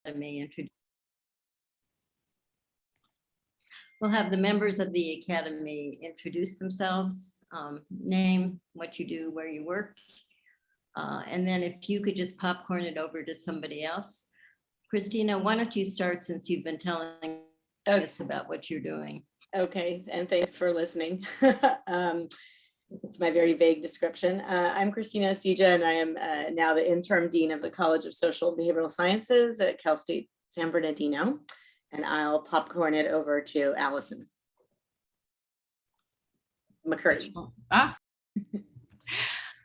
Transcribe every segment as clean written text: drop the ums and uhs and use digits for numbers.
Academy introduce. We'll have the members of the Academy introduce themselves, name, what you do, where you work. And then if you could just popcorn it over to somebody else. Christina, why don't you start since you've been telling us about what you're doing? Okay, and thanks for listening. It's my very vague description. I'm Christina Sija, and I am now the interim dean of the College of Social and Behavioral Sciences at Cal State San Bernardino, and I'll popcorn it over to Allison McCurdy.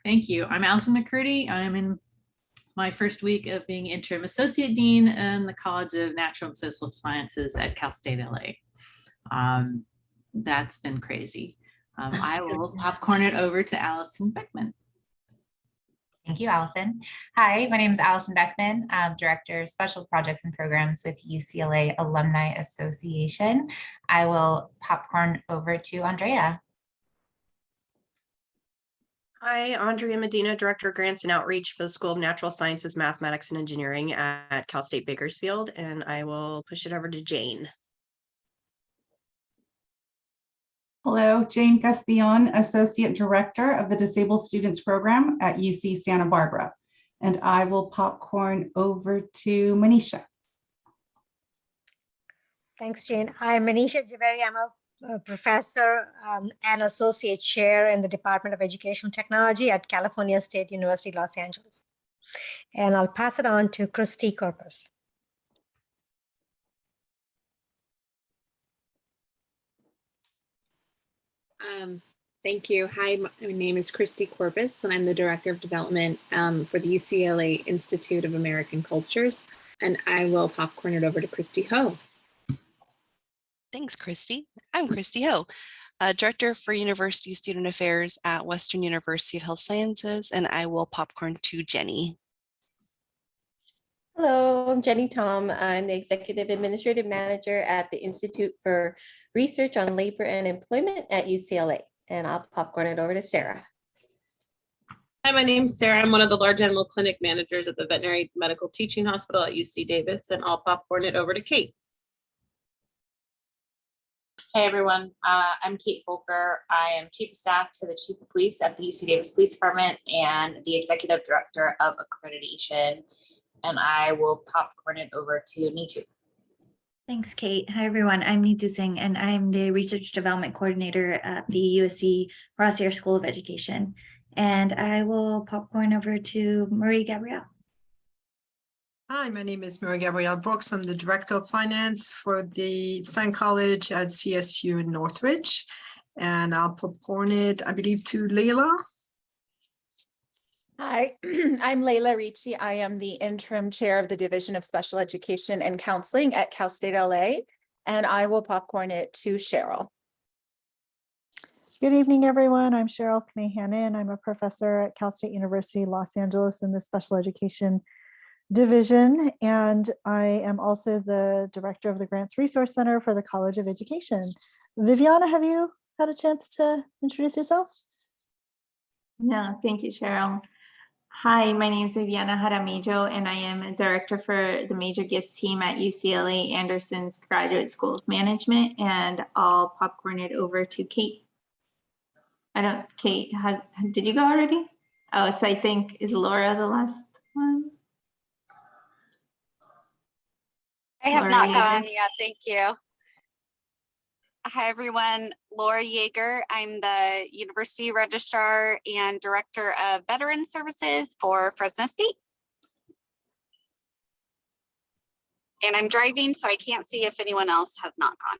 Thank you. I'm Allison McCurdy. I'm in my first week of being interim associate dean in the College of Natural and Social Sciences at Cal State LA. That's been crazy. I will popcorn it over to Allison Beckman. Thank you, Allison. Hi, my name is Allison Beckman. I'm Director of Special Projects and Programs with UCLA Alumni Association. I will popcorn over to Andrea. Hi, Andrea Medina, Director of Grants and Outreach for the School of Natural Sciences, Mathematics, and Engineering at Cal State Bakersfield, and I will push it over to Jane. Hello, Jane Castillon, Associate Director of the Disabled Students Program at UC Santa Barbara. And I will popcorn over to Manisha. Thanks, Jane. I'm Manisha Javeri. I'm a professor and associate chair in the Department of Educational Technology at California State University, Los Angeles. And I'll pass it on to Christy Corpus. Thank you. Hi, my name is Christy Corpus, and I'm the Director of Development for the UCLA Institute of American Cultures, and I will popcorn it over to Christy Ho. Thanks, Christy. I'm Christy Ho, Director for University Student Affairs at Western University of Health Sciences, and I will popcorn to Jenny. Hello, I'm Jenny Tom. I'm the Executive Administrative Manager at the Institute for Research on Labor and Employment at UCLA, and I'll popcorn it over to Sarah. Hi, my name's Sarah. I'm one of the large animal clinic managers at the Veterinary Medical Teaching Hospital at UC Davis, and I'll popcorn it over to Kate. Hey everyone, I'm Kate Volker. I am Chief of Staff to the Chief of Police at the UC Davis Police Department and the Executive Director of Accreditation. And I will popcorn it over to Neetu. Thanks, Kate. Hi, everyone. I'm Neetu Singh, and I'm the Research Development Coordinator at the USC Rossier School of Education. And I will popcorn over to Marie Gabrielle. Hi, my name is Marie Gabrielle Brooks. I'm the Director of Finance for the Stein College at CSU in Northridge. And I'll popcorn it, I believe, to Leila. Hi, I'm Leila Ricci. I am the interim chair of the Division of Special Education and Counseling at Cal State LA, and I will popcorn it to Cheryl. Good evening, everyone. I'm Cheryl Kmehanen. I'm a professor at Cal State University, Los Angeles in the Special Education Division, and I am also the director of the Grants Resource Center for the College of Education. Viviana, have you had a chance to introduce yourself? No, thank you, Cheryl. Hi, my name is Viviana Jaramillo, and I am a director for the Major Gifts team at UCLA Anderson's Graduate School of Management, and I'll popcorn it over to Kate. Kate, did you go already? Oh, so I think, is Laura the last one? I have not gone yet, thank you. Hi, everyone. Laura Yeager. I'm the University Registrar and Director of Veteran Services for Fresno State. And I'm driving, so I can't see if anyone else has not gone.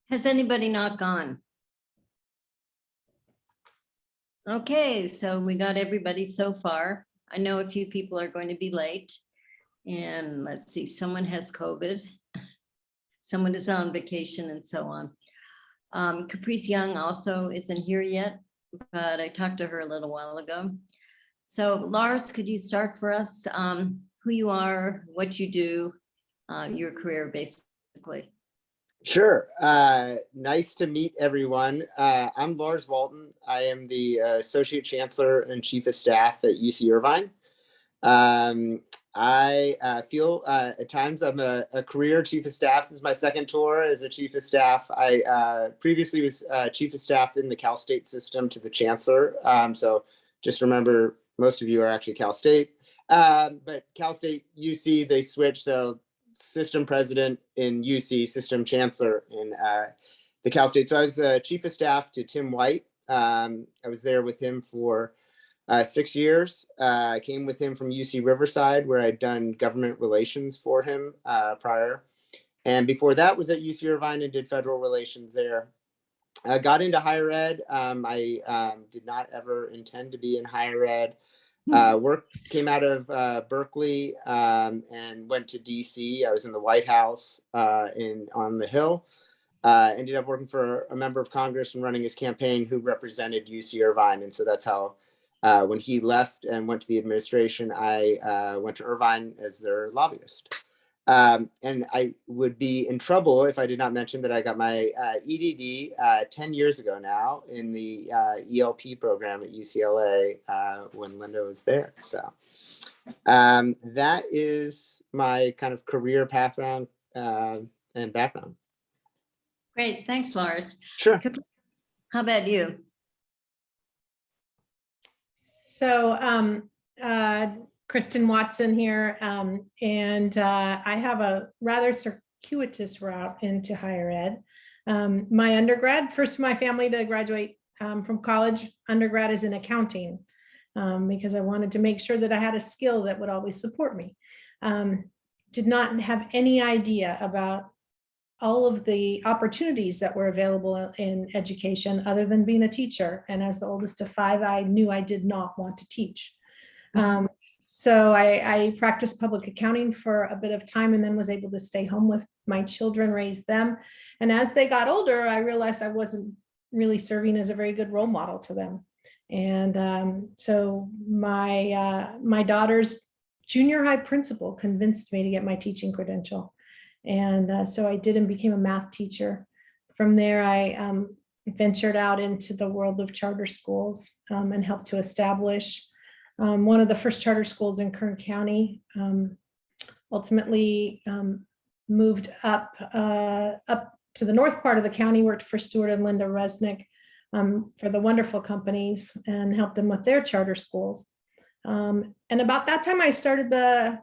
Has anybody not gone? Okay, so we got everybody so far. I know a few people are going to be late. And let's see, someone has COVID. Someone is on vacation and so on. Caprice Young also isn't here yet, but I talked to her a little while ago. So Lars, could you start for us? Who you are, what you do, your career basically. Sure. Nice to meet everyone. I'm Lars Walton. I am the Associate Chancellor and Chief of Staff at UC Irvine. I feel at times I'm a career chief of staff. This is my second tour as a chief of staff. I previously was chief of staff in the Cal State system to the chancellor. So just remember, most of you are actually Cal State. But Cal State, UC, they switched. So system president in UC, system chancellor in the Cal State. So I was chief of staff to Tim White. I was there with him for 6 years. I came with him from UC Riverside, where I'd done government relations for him prior. And before that was at UC Irvine and did federal relations there. I got into higher ed. I did not ever intend to be in higher ed. Work came out of Berkeley and went to DC. I was in the White House on the Hill. Ended up working for a member of Congress and running his campaign who represented UC Irvine. And so that's how when he left and went to the administration, I went to Irvine as their lobbyist. And I would be in trouble if I did not mention that I got my EDD 10 years ago now in the ELP program at UCLA when Linda was there. So that is my kind of career background and background. Great, thanks, Lars. Sure. How about you? So Kristen Watson here, and I have a rather circuitous route into higher ed. My undergrad, first in my family to graduate from college, undergrad is in accounting because I wanted to make sure that I had a skill that would always support me. Did not have any idea about all of the opportunities that were available in education other than being a teacher. And as the oldest of five, I knew I did not want to teach. So I practiced public accounting for a bit of time and then was able to stay home with my children, raise them. And as they got older, I realized I wasn't really serving as a very good role model to them. And so my daughter's junior high principal convinced me to get my teaching credential. And so I did and became a math teacher. From there, I ventured out into the world of charter schools and helped to establish one of the first charter schools in Kern County. Ultimately moved up to the north part of the county, worked for Stuart and Linda Resnick for the wonderful companies and helped them with their charter schools. And about that time, I started the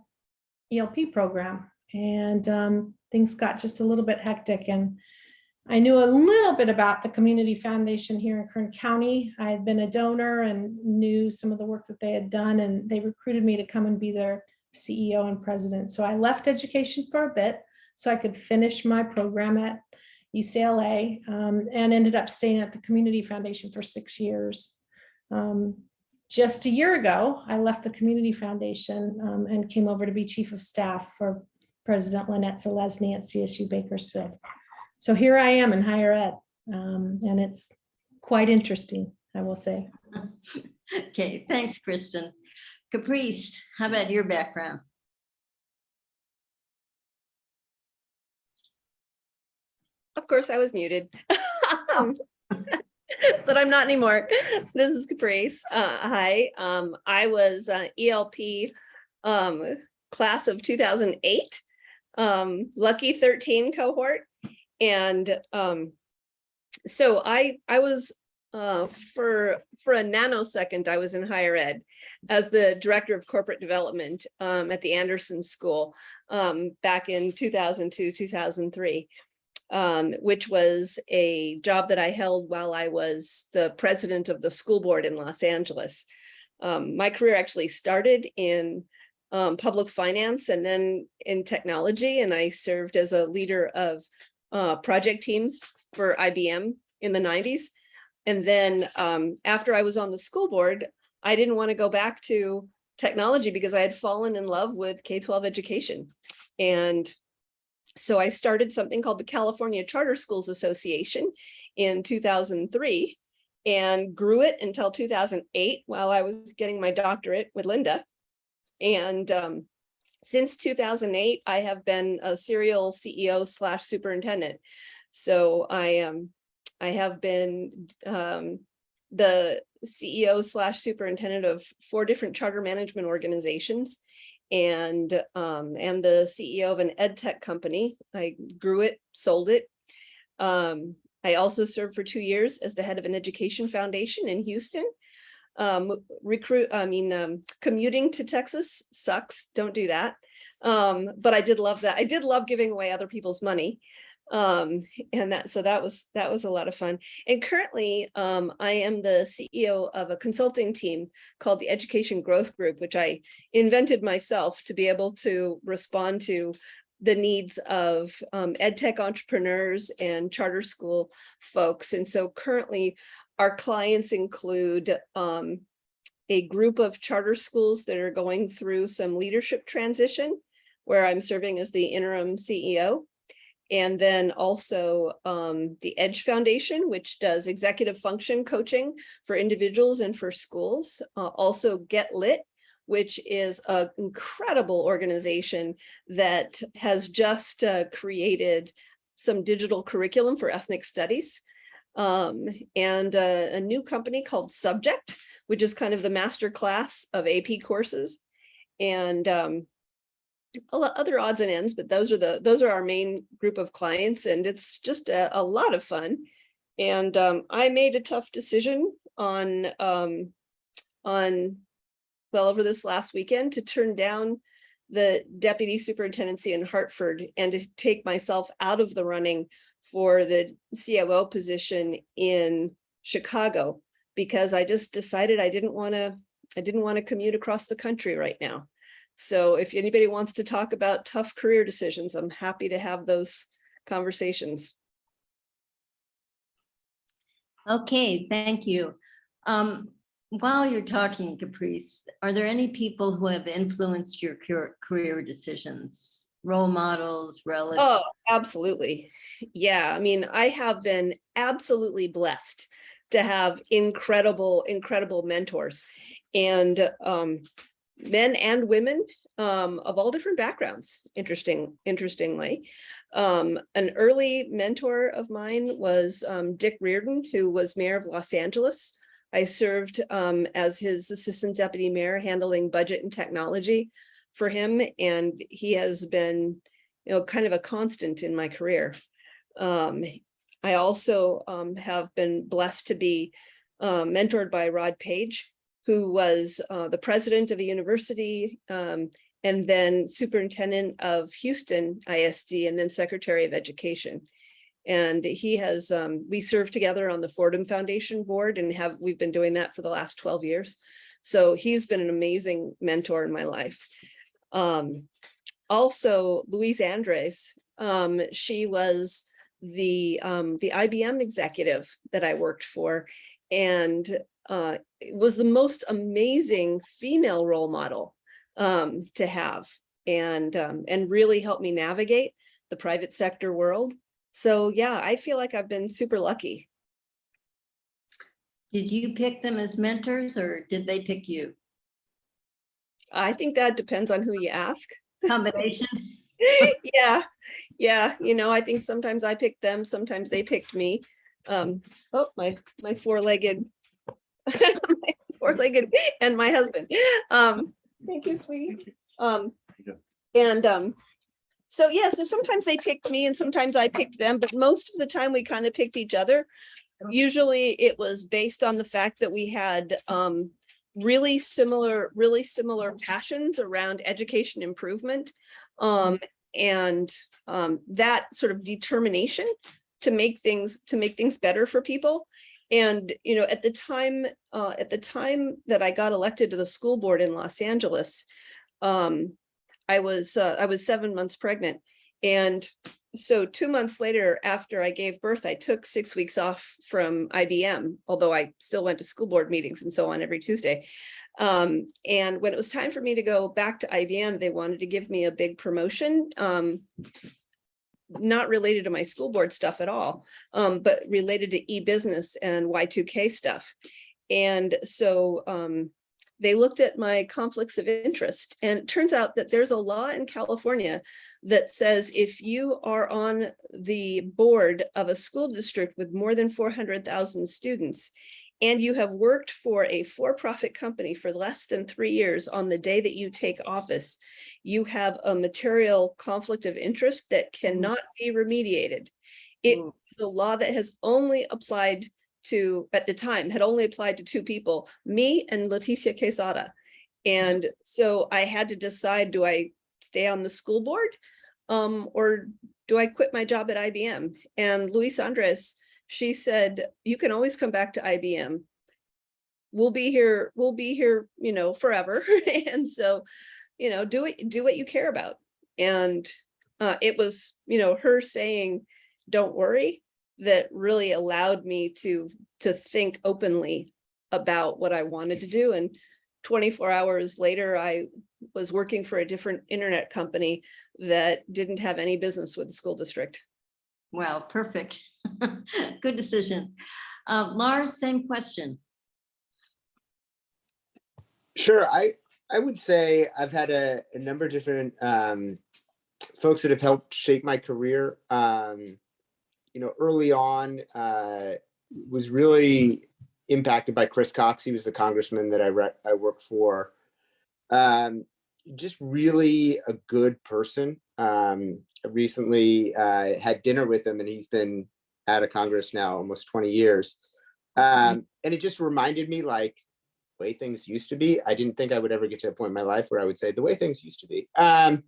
ELP program. And things got just a little bit hectic. And I knew a little bit about the Community Foundation here in Kern County. I had been a donor and knew some of the work that they had done, and they recruited me to come and be their CEO and president. So I left education for a bit so I could finish my program at UCLA and ended up staying at the Community Foundation for 6 years. Just a year ago, I left the Community Foundation and came over to be chief of staff for President Lynette Zelezny at CSU Bakersfield. So here I am in higher ed, and it's quite interesting, I will say. Okay, thanks, Kristen. Caprice, how about your background? Of course, I was muted, but I'm not anymore. This is Caprice. Hi, I was ELP class of 2008. Lucky 13 cohort. And so I was for a nanosecond, I was in higher ed as the director of corporate development at the Anderson School back in 2002, 2003, which was a job that I held while I was the president of the school board in Los Angeles. My career actually started in public finance and then in technology, and I served as a leader of project teams for IBM in the 90s. And then after I was on the school board, I didn't want to go back to technology because I had fallen in love with K-12 education. And so I started something called the California Charter Schools Association in 2003 and grew it until 2008 while I was getting my doctorate with Linda. And since 2008, I have been a serial CEO / superintendent. So I have been the CEO / superintendent of 4 different charter management organizations and the CEO of an ed tech company. I grew it, sold it. I also served for 2 years as the head of an education foundation in Houston. Commuting to Texas sucks. Don't do that. But I did love that. I did love giving away other people's money. And that was a lot of fun. And currently, I am the CEO of a consulting team called the Education Growth Group, which I invented myself to be able to respond to the needs of ed tech entrepreneurs and charter school folks. And so currently our clients include a group of charter schools that are going through some leadership transition, where I'm serving as the interim CEO. And then also the Edge Foundation, which does executive function coaching for individuals and for schools. Also Get Lit, which is an incredible organization that has just created some digital curriculum for ethnic studies. And a new company called Subject, which is kind of the master class of AP courses. And a lot other odds and ends, but those are our main group of clients, and it's just a lot of fun. And I made a tough decision on over this last weekend to turn down the deputy superintendency in Hartford and to take myself out of the running for the COO position in Chicago, because I just decided I didn't want to commute across the country right now. So if anybody wants to talk about tough career decisions, I'm happy to have those conversations. Okay, thank you. While you're talking, Caprice, are there any people who have influenced your career decisions? Role models, relatives? Oh, absolutely. Yeah, I mean, I have been absolutely blessed to have incredible mentors, and men and women of all different backgrounds, interestingly. An early mentor of mine was Dick Reardon, who was mayor of Los Angeles. I served as his assistant deputy mayor, handling budget and technology for him, and he has been, kind of a constant in my career. I also have been blessed to be mentored by Rod Page, who was the president of a university, and then superintendent of Houston ISD, and then secretary of education. And he has, we served together on the Fordham Foundation board, and we've been doing that for the last 12 years. So he's been an amazing mentor in my life. Also, Louise Andres, she was the IBM executive that I worked for, and was the most amazing female role model to have, and really helped me navigate the private sector world. So yeah, I feel like I've been super lucky. Did you pick them as mentors, or did they pick you? I think that depends on who you ask. Combination. Yeah. I think sometimes I picked them, sometimes they picked me. Oh, my four-legged and my husband. Thank you, sweetie. So yeah, so sometimes they picked me and sometimes I picked them, but most of the time we kind of picked each other. Usually it was based on the fact that we had really similar passions around education improvement, and that sort of determination to make things better for people. And at the time that I got elected to the school board in Los Angeles, I was 7 months pregnant, and so 2 months later, after I gave birth, I took 6 weeks off from IBM, although I still went to school board meetings and so on every Tuesday. And when it was time for me to go back to IBM, they wanted to give me a big promotion, not related to my school board stuff at all, but related to e-business and Y2K stuff. And so they looked at my conflicts of interest, and it turns out that there's a law in California that says if you are on the board of a school district with more than 400,000 students, and you have worked for a for-profit company for less than 3 years on the day that you take office, you have a material conflict of interest that cannot be remediated. It is a law that has only applied to, at the time, had only applied to 2 people, me and Leticia Quesada. And so I had to decide, do I stay on the school board or do I quit my job at IBM? And Luis Andres, she said, you can always come back to IBM. We'll be here, you know, forever. And so, you know, do what you care about. And it was, you know, her saying, don't worry, that really allowed me to think openly about what I wanted to do. And 24 hours later, I was working for a different internet company that didn't have any business with the school district. Wow, perfect. Good decision. Lars, same question. Sure. I would say I've had a number of different folks that have helped shape my career. You know, early on, was really impacted by Chris Cox. He was the congressman that I worked for. Just really a good person. I recently had dinner with him, and he's been out of Congress now almost 20 years. And it just reminded me, like, the way things used to be. I didn't think I would ever get to a point in my life where I would say the way things used to be. But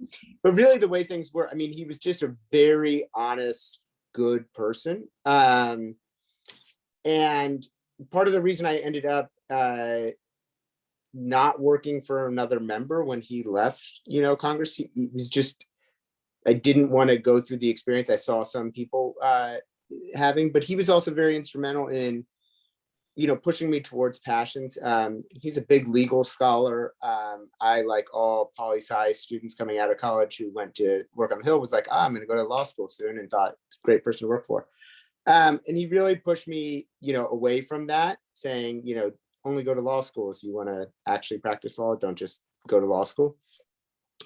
really the way things were, I mean, he was just a very honest, good person. And part of the reason I ended up not working for another member when he left, you know, Congress, he was just, I didn't want to go through the experience I saw some people having, but he was also very instrumental in, you know, pushing me towards passions. He's a big legal scholar. I, like all poli-sci students coming out of college who went to work on the Hill, was like, I'm going to go to law school soon, and thought it's a great person to work for. And he really pushed me, you know, away from that, saying, you know, only go to law school if you want to actually practice law. Don't just go to law school.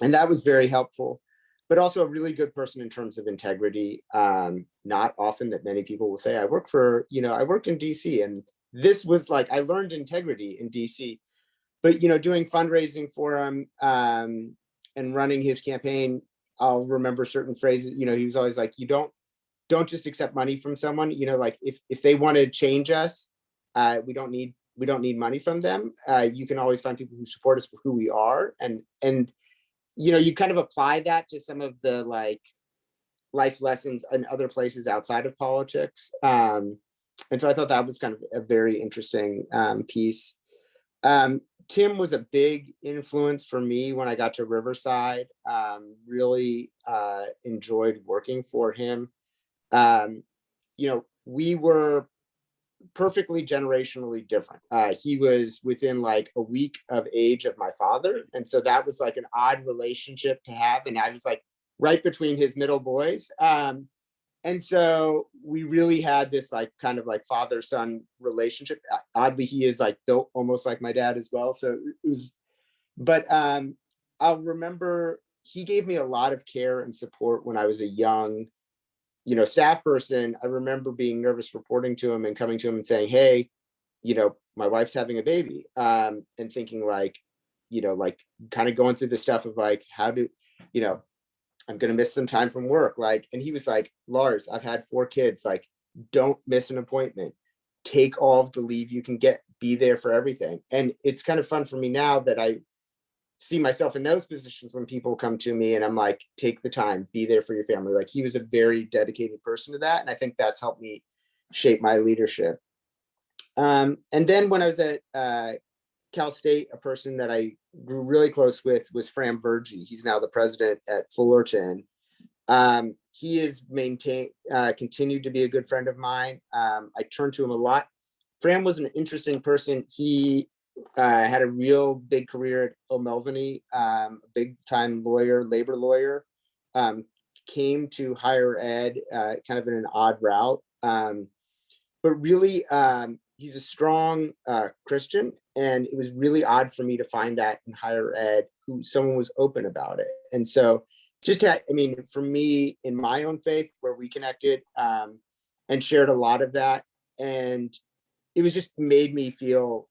And that was very helpful, but also a really good person in terms of integrity. Not often that many people will say, I worked in DC, and this was like, I learned integrity in DC, but, you know, doing fundraising for him and running his campaign, I'll remember certain phrases. You know, he was always like, you don't just accept money from someone, you know, like if they want to change us, we don't need money from them. You can always find people who support us for who we are. And, you know, you kind of apply that to some of the, like, life lessons in other places outside of politics. And so I thought that was kind of a very interesting piece. Tim was a big influence for me when I got to Riverside. Really enjoyed working for him. You know, we were perfectly generationally different. He was within like a week of age of my father. And so that was like an odd relationship to have. And I was like right between his middle boys. And so we really had this like kind of like father-son relationship. Oddly, he is like built almost like my dad as well. So it was, but I'll remember he gave me a lot of care and support when I was a young, you know, staff person. I remember being nervous reporting to him and coming to him and saying, hey, you know, my wife's having a baby, and thinking like, you know, like kind of going through the stuff of like, how do, you know, I'm going to miss some time from work. Like, and he was like, Lars, I've had 4 kids. Like, don't miss an appointment. Take all of the leave you can get, be there for everything. And it's kind of fun for me now that I see myself in those positions when people come to me and I'm like, take the time, be there for your family. Like, he was a very dedicated person to that. And I think that's helped me shape my leadership. And then when I was at Cal State, a person that I grew really close with was Fram Vergy. He's now the president at Fullerton. He has continued to be a good friend of mine. I turn to him a lot. Fram was an interesting person. He had a real big career at O'Melveny, a big time lawyer, labor lawyer, came to higher ed kind of in an odd route. But really, he's a strong Christian, and it was really odd for me to find that in higher ed, who someone was open about it. And so just, I mean, for me in my own faith, where we connected and shared a lot of that. And it was just made me feel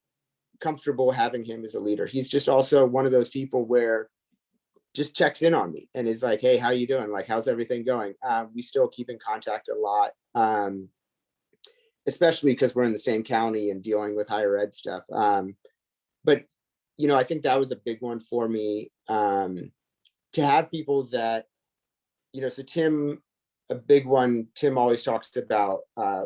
comfortable having him as a leader. He's just also one of those people where just checks in on me and is like, hey, how you doing? Like, how's everything going? We still keep in contact a lot, especially because we're in the same county and dealing with higher ed stuff. But, you know, I think that was a big one for me, to have people that, you know, so Tim, a big one, Tim always talks about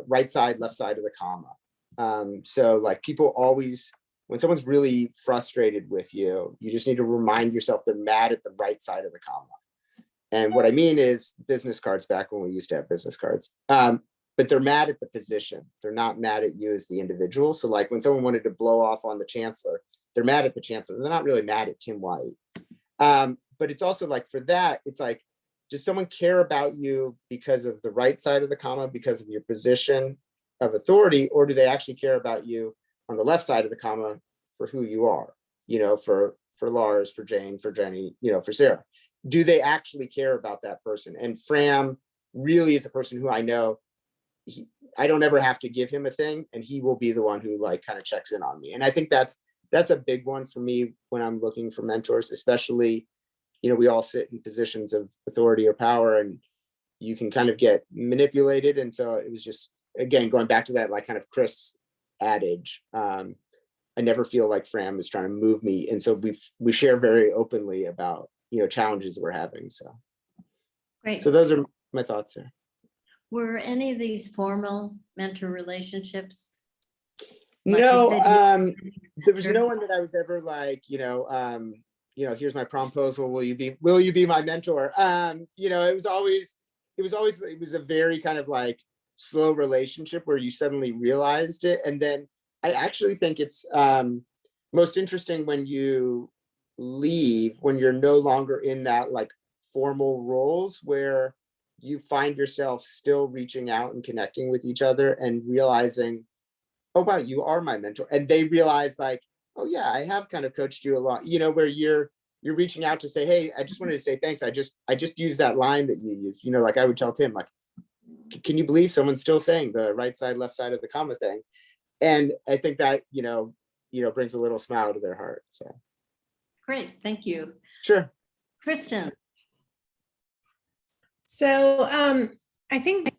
right side, left side of the comma. So like people always, when someone's really frustrated with you, you just need to remind yourself they're mad at the right side of the comma. And what I mean is business cards, back when we used to have business cards. But they're mad at the position. They're not mad at you as the individual. So like when someone wanted to blow off on the chancellor, they're mad at the chancellor. They're not really mad at Tim White. But it's also like for that, it's like, does someone care about you because of the right side of the comma, because of your position of authority, or do they actually care about you on the left side of the comma for who you are, you know, for Lars, for Jane, for Jenny, you know, for Sarah? Do they actually care about that person? And Fram really is a person who I know, I don't ever have to give him a thing, and he will be the one who like kind of checks in on me. And I think that's a big one for me when I'm looking for mentors, especially, you know, we all sit in positions of authority or power, and you can kind of get manipulated. And so it was just, again, going back to that like kind of Chris adage, I never feel like Fram is trying to move me. And so we share very openly about, you know, challenges we're having. So Great. So those are my thoughts there. Were any of these formal mentor relationships? No, Like there was no one that I was ever like, you know, here's my promposal. Will you be my mentor? You know, it was a very kind of like slow relationship where you suddenly realized it. And then I actually think it's most interesting when you leave, when you're no longer in that like formal roles, where you find yourself still reaching out and connecting with each other and realizing, oh wow, you are my mentor. And they realize like, oh yeah, I have kind of coached you a lot, you know, where you're reaching out to say, hey, I just wanted to say thanks. I just used that line that you used, you know, like I would tell Tim, like, can you believe someone's still saying the right side, left side of the comma thing? And I think that, you know, brings a little smile to their heart. So great, thank you. Sure. Kristen. So I think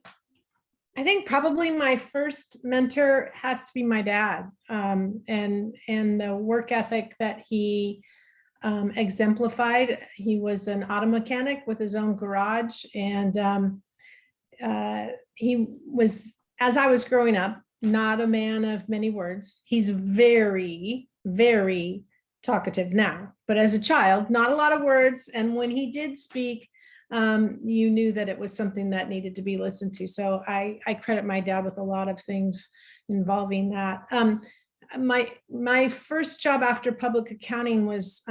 probably my first mentor has to be my dad, and the work ethic that he exemplified. He was an auto mechanic with his own garage, and he was, as I was growing up, not a man of many words. He's very, very talkative now, but as a child, not a lot of words. And when he did speak, you knew that it was something that needed to be listened to. So I credit my dad with a lot of things involving that. My first job after public accounting was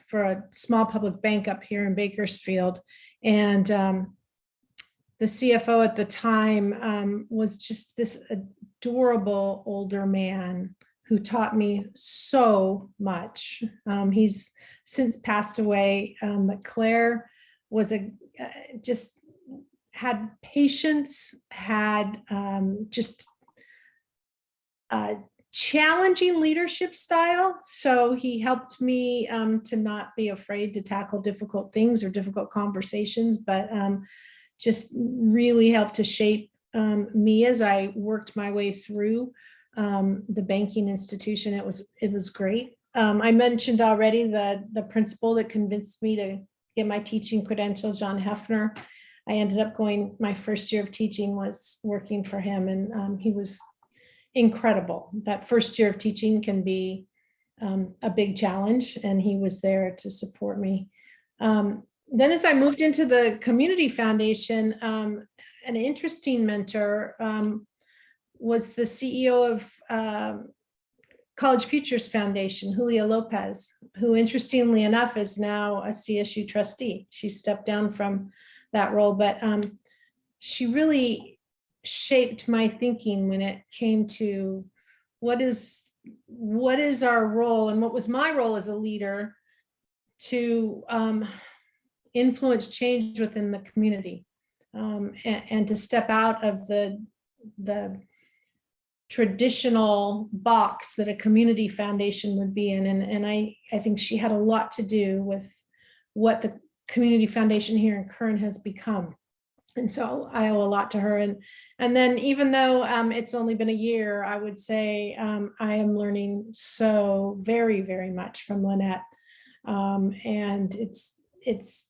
for a small public bank up here in Bakersfield. And the CFO at the time was just this adorable older man who taught me so much. He's since passed away, but Claire was just had patience, had just a challenging leadership style. So he helped me to not be afraid to tackle difficult things or difficult conversations, but just really helped to shape me as I worked my way through the banking institution. It was great. I mentioned already the principal that convinced me to get my teaching credential, John Hefner. I ended up going, my first year of teaching was working for him, and he was incredible. That first year of teaching can be a big challenge, and he was there to support me. Then as I moved into the community foundation, an interesting mentor was the CEO of College Futures Foundation, Julia Lopez, who interestingly enough is now a CSU trustee. She stepped down from that role, but she really shaped my thinking when it came to what is our role and what was my role as a leader to influence change within the community, and to step out of the traditional box that a community foundation would be in. And I think she had a lot to do with what the community foundation here in Kern has become. And so I owe a lot to her. And then even though it's only been a year, I would say I am learning so very, very much from Lynette. And it's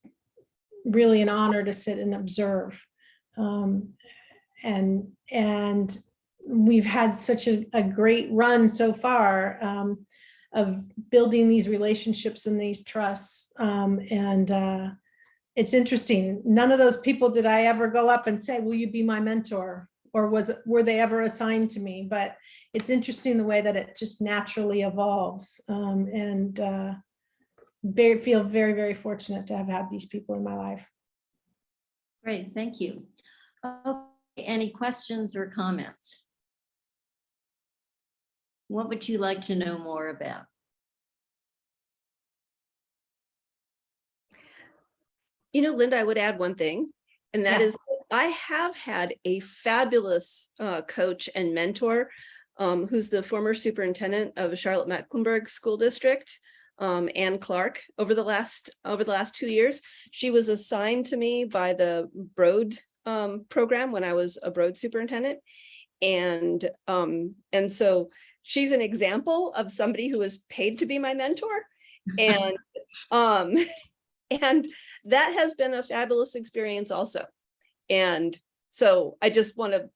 really an honor to sit and observe. And we've had such a great run so far of building these relationships and these trusts. It's interesting. None of those people did I ever go up and say, will you be my mentor? Or were they ever assigned to me? But it's interesting the way that it just naturally evolves. Feel very, very fortunate to have had these people in my life. Great, thank you. Okay, any questions or comments? What would you like to know more about? You know, Linda, I would add one thing, and that is I have had a fabulous coach and mentor who's the former superintendent of Charlotte-Mecklenburg School District, Ann Clark, over the last 2 years. She was assigned to me by the Broad program when I was a Broad superintendent. And so she's an example of somebody who was paid to be my mentor. And and that has been a fabulous experience also. And so I just want to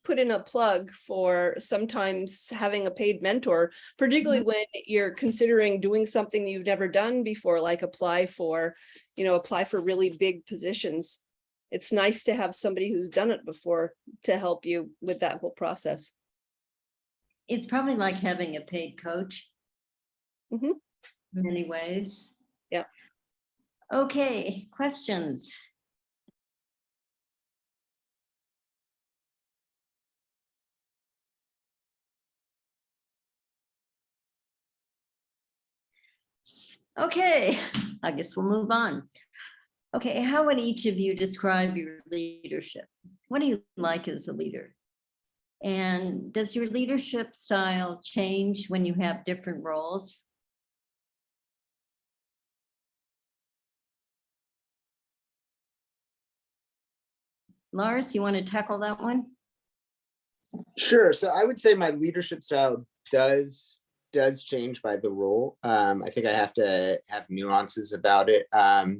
put in a plug for sometimes having a paid mentor, particularly when you're considering doing something you've never done before, like apply for really big positions. It's nice to have somebody who's done it before to help you with that whole process. It's probably like having a paid coach in many ways. Yeah. Okay, questions? Okay, I guess we'll move on. Okay, how would each of you describe your leadership? What do you like as a leader? And does your leadership style change when you have different roles? Lars, you want to tackle that one? Sure. So I would say my leadership style does change by the role. I think I have to have nuances about it. I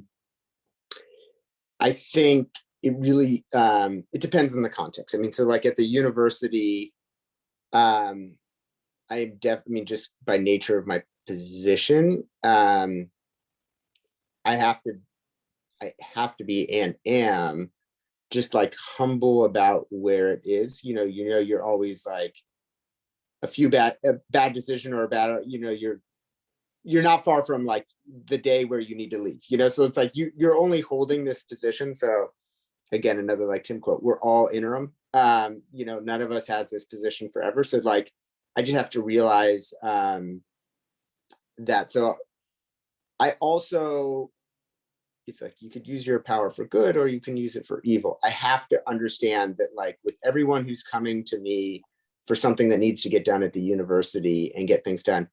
think it really it depends on the context. I mean, so like at the university, I definitely, just by nature of my position, I have to be and am just like humble about where it is. You're always like a bad decision or a bad, you're not far from like the day where you need to leave, so it's like you're only holding this position. So again, another like Tim quote, we're all interim. None of us has this position forever. So like, I just have to realize that. So I also, it's like, you could use your power for good or you can use it for evil. I have to understand that, like, with everyone who's coming to me for something that needs to get done at the university and get things done,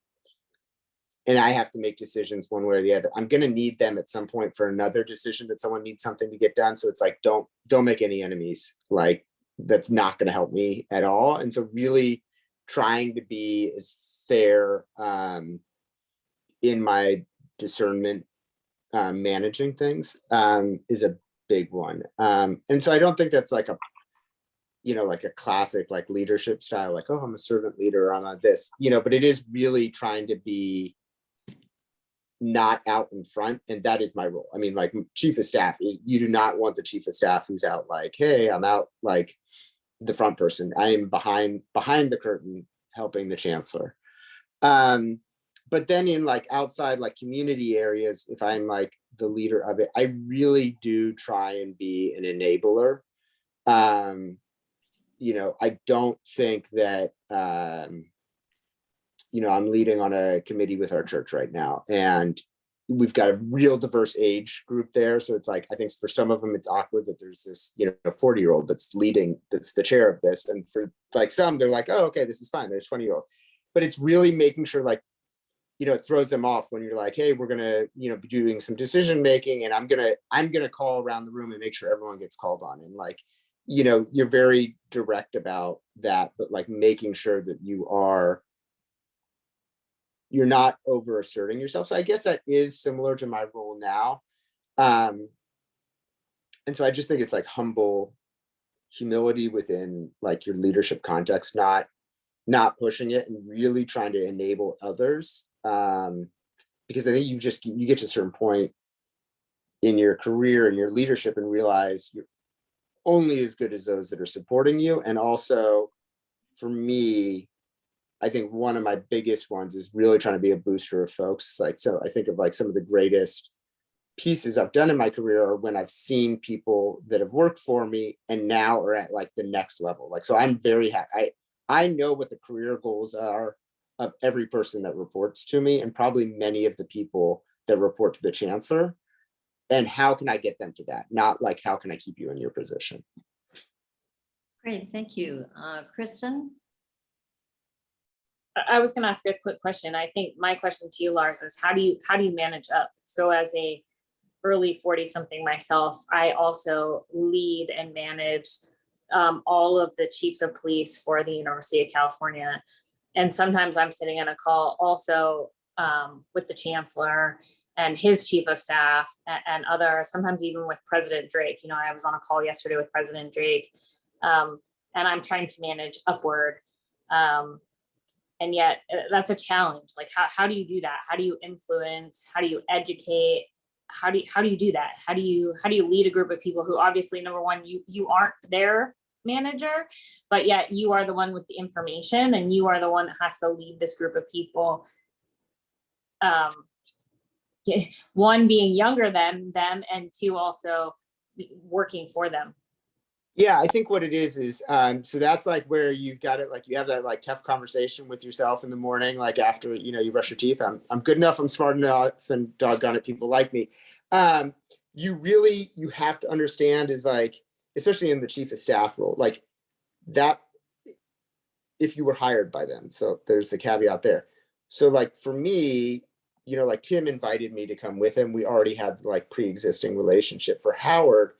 and I have to make decisions one way or the other, I'm going to need them at some point for another decision that someone needs something to get done. So it's like, don't make any enemies. Like, that's not going to help me at all. And so really trying to be as fair in my discernment, managing things is a big one. And so I don't think that's like a classic like leadership style, like, oh, I'm a servant leader, I'm on this, but it is really trying to be not out in front. And that is my role. I mean, like, chief of staff, you do not want the chief of staff who's out like, hey, I'm out like the front person. I am behind the curtain helping the chancellor. But then in like outside like community areas, if I'm like the leader of it, I really do try and be an enabler. I don't think that I'm leading on a committee with our church right now, and we've got a real diverse age group there. So it's like, I think for some of them, it's awkward that there's this, 40-year-old that's the chair of this. And for like some, they're like, oh, okay, this is fine. There's 20-year-old. But it's really making sure like, it throws them off when you're like, hey, we're gonna, be doing some decision making, and I'm gonna call around the room and make sure everyone gets called on. And like, you're very direct about that, but like making sure that you're not over asserting yourself. So I guess that is similar to my role now. And so I just think it's like humility within like your leadership context, not pushing it and really trying to enable others. Because I think you get to a certain point in your career and your leadership and realize you're only as good as those that are supporting you. And also for me, I think one of my biggest ones is really trying to be a booster of folks. Like, so I think of like some of the greatest pieces I've done in my career are when I've seen people that have worked for me and now are at like the next level. Like, so I'm very happy. I know what the career goals are of every person that reports to me, and probably many of the people that report to the chancellor. And how can I get them to that? Not like, how can I keep you in your position? Great, thank you. Kristen? I was going to ask a quick question. I think my question to you, Lars, is how do you manage up? So as a early 40-something myself, I also lead and manage all of the chiefs of police for the University of California. And sometimes I'm sitting on a call also with the chancellor and his chief of staff and sometimes even with President Drake. I was on a call yesterday with President Drake, and I'm trying to manage upward. And yet that's a challenge. Like, how do you do that? How do you influence? How do you educate? How do you do that? How do you lead a group of people who obviously, number one, you aren't their manager, but yet you are the one with the information and you are the one that has to lead this group of people. One, being younger than them, and two, also working for them. Yeah, I think what it is so that's like where you've got it, like you have that like tough conversation with yourself in the morning, like after you brush your teeth. I'm good enough, I'm smart enough, and doggone it, people like me. You have to understand is like, especially in the chief of staff role, like that, if you were hired by them. So there's the caveat there. So like for me, like Tim invited me to come with him. We already had like pre-existing relationship. For Howard,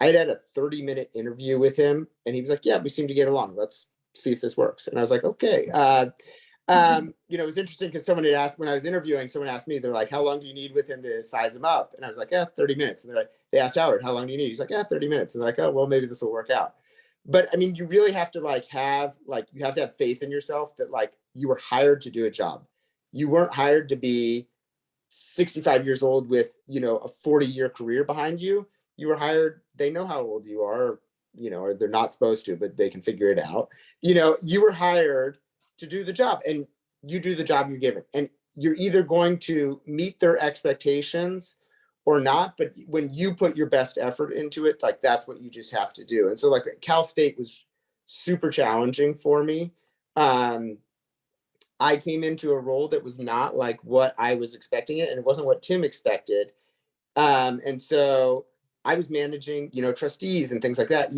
I had a 30-minute interview with him and he was like, yeah, we seem to get along. Let's see if this works. And I was like, okay. It was interesting because someone had asked, when I was interviewing, someone asked me, they're like, how long do you need with him to size him up? And I was like, 30 minutes. And they asked Howard, how long do you need? He's like, 30 minutes. And they're like, oh, well, maybe this will work out. But I mean, you really have to you have to have faith in yourself that like you were hired to do a job. You weren't hired to be 65 years old with, a 40-year career behind you. You were hired, they know how old you are, or they're not supposed to, but they can figure it out. You were hired to do the job, and you do the job you're given. And you're either going to meet their expectations or not, but when you put your best effort into it, like that's what you just have to do. And so like Cal State was super challenging for me. I came into a role that was not like what I was expecting it, and it wasn't what Tim expected. And so I was managing, trustees and things like that.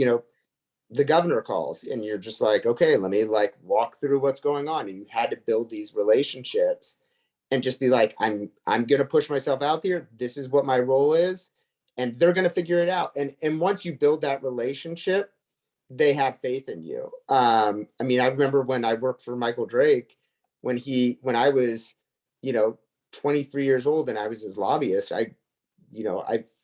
The governor calls and you're just like, okay, let me like walk through what's going on. And you had to build these relationships and just be like, I'm going to push myself out there. This is what my role is. And they're going to figure it out. And once you build that relationship, they have faith in you. I remember when I worked for Michael Drake, when I was, 23 years old and I was his lobbyist, I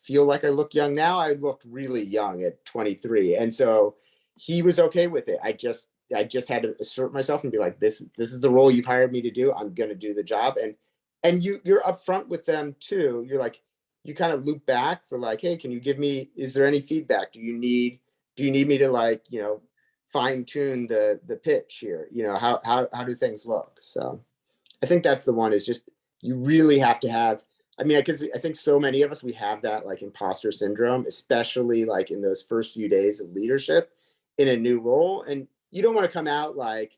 feel like I look young now. I looked really young at 23. And so he was okay with it. I just had to assert myself and be like, this is the role you've hired me to do. I'm going to do the job. And you're upfront with them too. You're like, you kind of loop back for like, hey, is there any feedback? Do you need me to like, fine tune the pitch here? How do things look? So I think that's the one, is just, you really have to have, because I think so many of us, we have that like imposter syndrome, especially like in those first few days of leadership in a new role. And you don't want to come out like,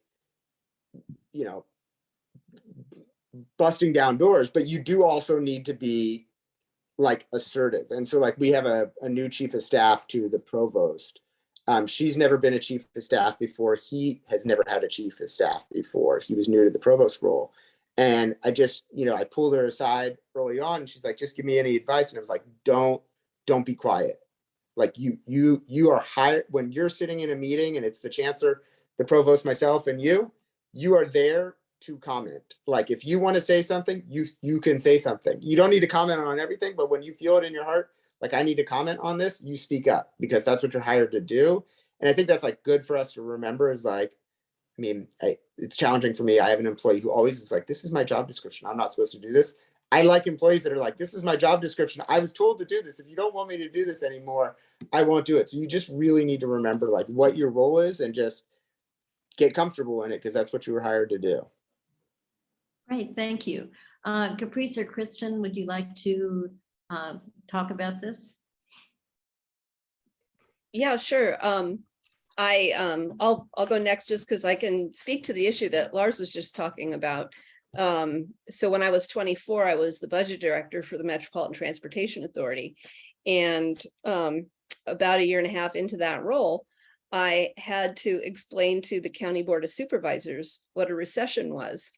busting down doors, but you do also need to be like assertive. And so like we have a new chief of staff to the provost. She's never been a chief of staff before. He has never had a chief of staff before. He was new to the provost role. And I just, I pulled her aside early on and she's like, just give me any advice. And I was like, don't be quiet. Like you are hired when you're sitting in a meeting and it's the chancellor, the provost, myself, and you are there to comment. Like if you want to say something, you can say something. You don't need to comment on everything, but when you feel it in your heart, like I need to comment on this, you speak up because that's what you're hired to do. And I think that's like good for us to remember is like, I mean, it's challenging for me. I have an employee who always is like, this is my job description. I'm not supposed to do this. I like employees that are like, this is my job description. I was told to do this. If you don't want me to do this anymore, I won't do it. So you just really need to remember like what your role is and just get comfortable in it because that's what you were hired to do. Great, thank you. Caprice or Kristen, would you like to talk about this? Yeah, sure. I'll go next just because I can speak to the issue that Lars was just talking about. So when I was 24, I was the budget director for the Metropolitan Transportation Authority. And about a year and a half into that role, I had to explain to the County Board of Supervisors what a recession was.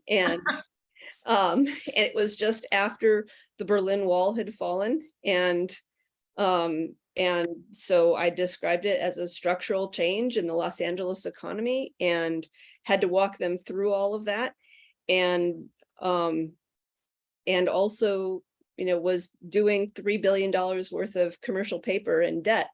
And it was just after the Berlin Wall had fallen. And so I described it as a structural change in the Los Angeles economy and had to walk them through all of that. And also, was doing $3 billion worth of commercial paper and debt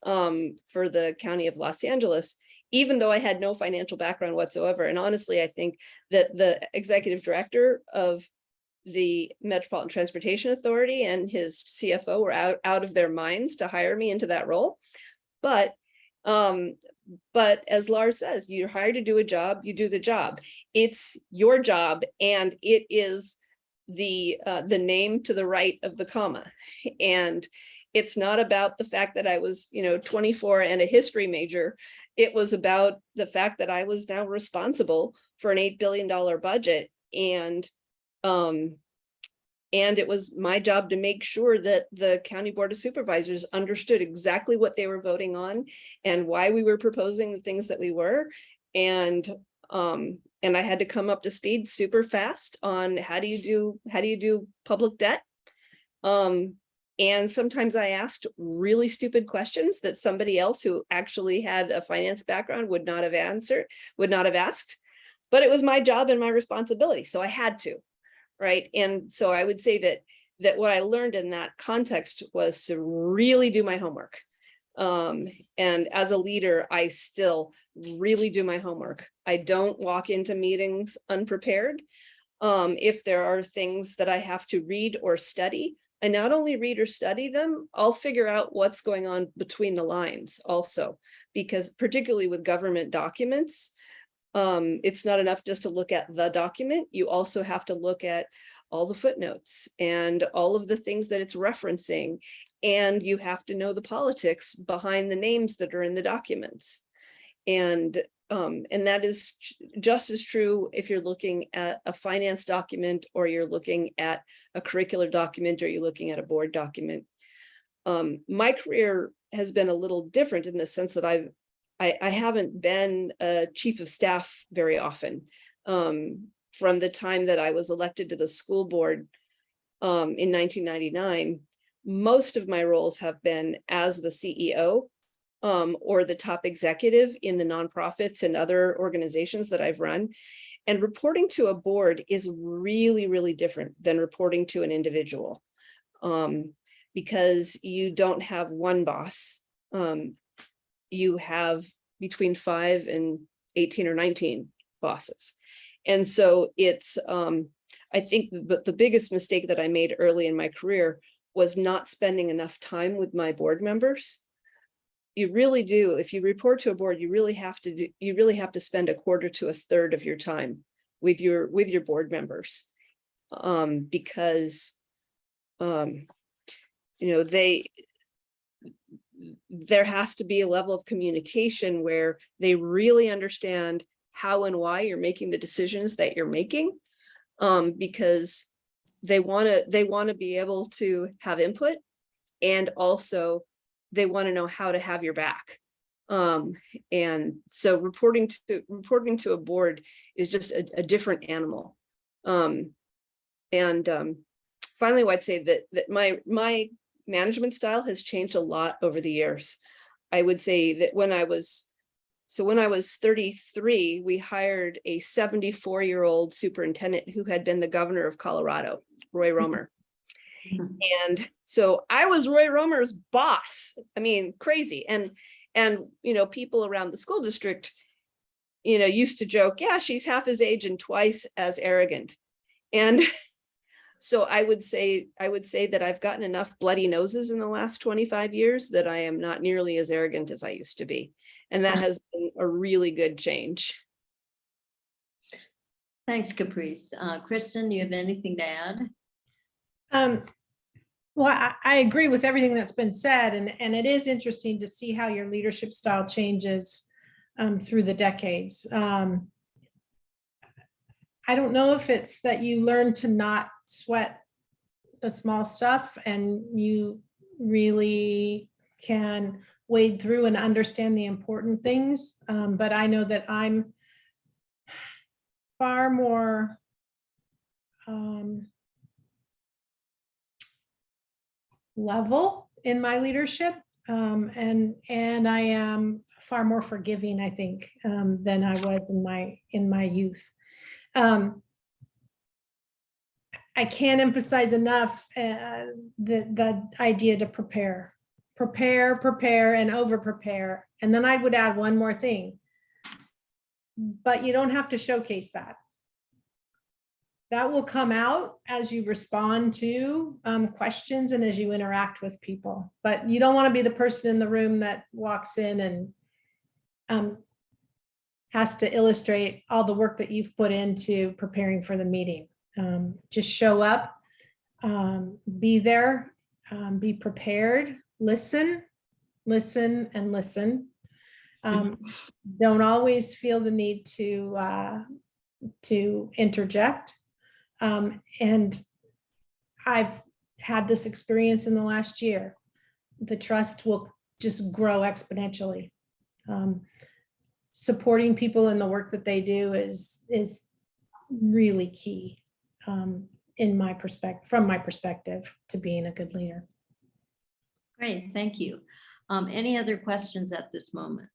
for the County of Los Angeles, even though I had no financial background whatsoever. And honestly, I think that the executive director of the Metropolitan Transportation Authority and his CFO were out of their minds to hire me into that role. But as Lars says, you're hired to do a job, you do the job. It's your job, and it is the name to the right of the comma. And it's not about the fact that I was, 24 and a history major. It was about the fact that I was now responsible for an $8 billion budget. And it was my job to make sure that the County Board of Supervisors understood exactly what they were voting on and why we were proposing the things that we were. And I had to come up to speed super fast on how do you do public debt. And sometimes I asked really stupid questions that somebody else who actually had a finance background would not have asked, but it was my job and my responsibility. So I had to. Right. And so I would say that what I learned in that context was to really do my homework. And as a leader, I still really do my homework. I don't walk into meetings unprepared. If there are things that I have to read or study, I not only read or study them, I'll figure out what's going on between the lines also, because particularly with government documents, it's not enough just to look at the document. You also have to look at all the footnotes and all of the things that it's referencing. And you have to know the politics behind the names that are in the documents. And that is just as true if you're looking at a finance document or you're looking at a curricular document or you're looking at a board document. My career has been a little different in the sense that I haven't been a chief of staff very often. From the time that I was elected to the school board in 1999, most of my roles have been as the CEO or the top executive in the nonprofits and other organizations that I've run. And reporting to a board is really, really different than reporting to an individual because you don't have one boss. You have between 5 and 18 or 19 bosses. And so it's, I think the biggest mistake that I made early in my career was not spending enough time with my board members. You really do. If you report to a board, you really have to spend a quarter to a third of your time with your board members because, there has to be a level of communication where they really understand how and why you're making the decisions that you're making. because they want to be able to have input, and also they want to know how to have your back. And so reporting to a board is just a different animal. Finally, I'd say that my management style has changed a lot over the years. I would say that when I was 33, we hired a 74-year-old superintendent who had been the governor of Colorado, Roy Romer. And so I was Roy Romer's boss. I mean, crazy. And people around the school district, used to joke, yeah, she's half his age and twice as arrogant. And so I would say that I've gotten enough bloody noses in the last 25 years that I am not nearly as arrogant as I used to be. And that has been a really good change. Thanks, Caprice. Kristen, do you have anything to add? Well, I agree with everything that's been said, and it is interesting to see how your leadership style changes through the decades. I don't know if it's that you learn to not sweat the small stuff and you really can wade through and understand the important things. But I know that I'm far more level in my leadership, and I am far more forgiving, I think, than I was in my youth. I can't emphasize enough the idea to prepare, and over prepare. And then I would add one more thing, but you don't have to showcase that. That will come out as you respond to questions and as you interact with people. But you don't want to be the person in the room that walks in and has to illustrate all the work that you've put into preparing for the meeting. Just show up, be there, be prepared, listen, and listen. Don't always feel the need to interject. And I've had this experience in the last year. The trust will just grow exponentially. Supporting people in the work that they do is really key, from my perspective, to being a good leader. Great, thank you. Any other questions at this moment?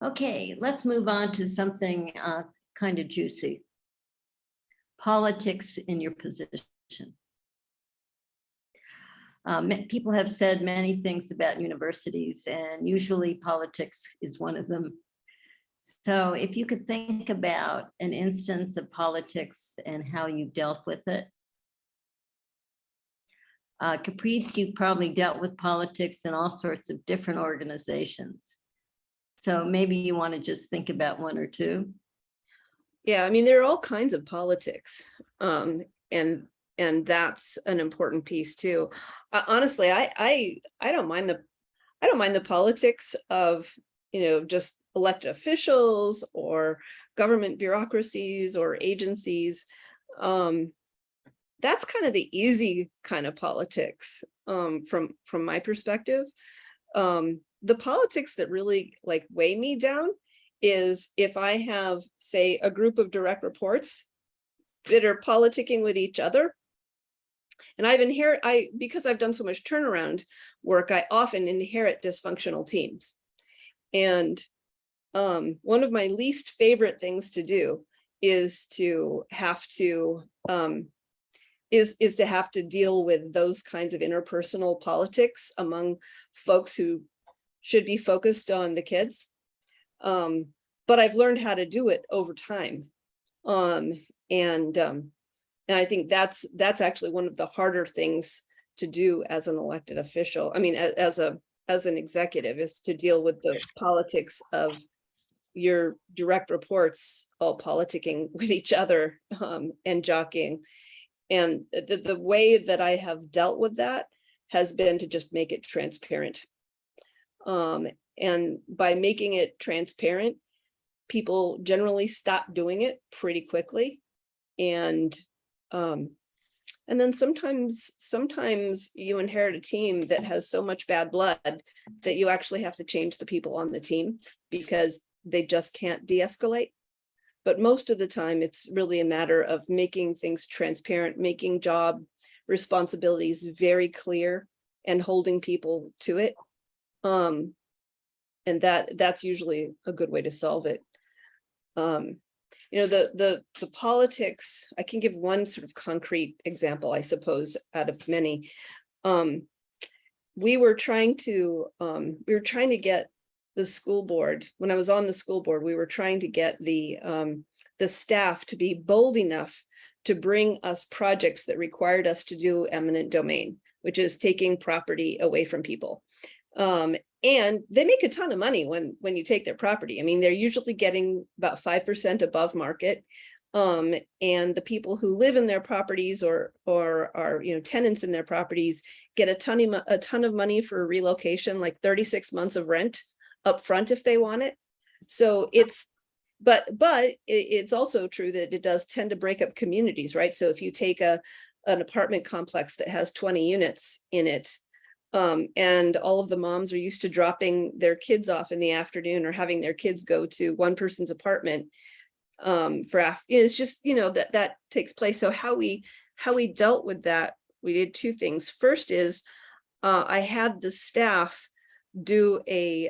Okay, let's move on to something kind of juicy. Politics in your position. People have said many things about universities, and usually politics is one of them. So if you could think about an instance of politics and how you dealt with it. Caprice, you probably dealt with politics in all sorts of different organizations. So maybe you want to just think about one or two. Yeah, I mean, there are all kinds of politics, and that's an important piece too. Honestly, I don't mind the politics of just elected officials or government bureaucracies or agencies. That's kind of the easy kind of politics from my perspective. The politics that really weigh me down is if I have, say, a group of direct reports that are politicking with each other. And because I've done so much turnaround work, I often inherit dysfunctional teams. And one of my least favorite things to do is to have to deal with those kinds of interpersonal politics among folks who should be focused on the kids. But I've learned how to do it over time. And I think that's actually one of the harder things to do as an elected official. I mean, as an executive, is to deal with the politics of your direct reports all politicking with each other and jockeying. And the way that I have dealt with that has been to just make it transparent. And by making it transparent, people generally stop doing it pretty quickly. And then sometimes you inherit a team that has so much bad blood that you actually have to change the people on the team because they just can't de-escalate. But most of the time, it's really a matter of making things transparent, making job responsibilities very clear and holding people to it. And that's usually a good way to solve it. The politics, I can give one sort of concrete example, I suppose, out of many. We were trying to get the school board, when I was on the school board, we were trying to get the staff to be bold enough to bring us projects that required us to do eminent domain, which is taking property away from people. And they make a ton of money when you take their property. I mean, they're usually getting about 5% above market. And the people who live in their properties or are tenants in their properties get a ton of money for relocation, like 36 months of rent up front if they want it. So but it's also true that it does tend to break up communities, right? So if you take an apartment complex that has 20 units in it, and all of the moms are used to dropping their kids off in the afternoon or having their kids go to one person's apartment, it's just, that takes place. So how we dealt with that, we did two things. First is I had the staff do a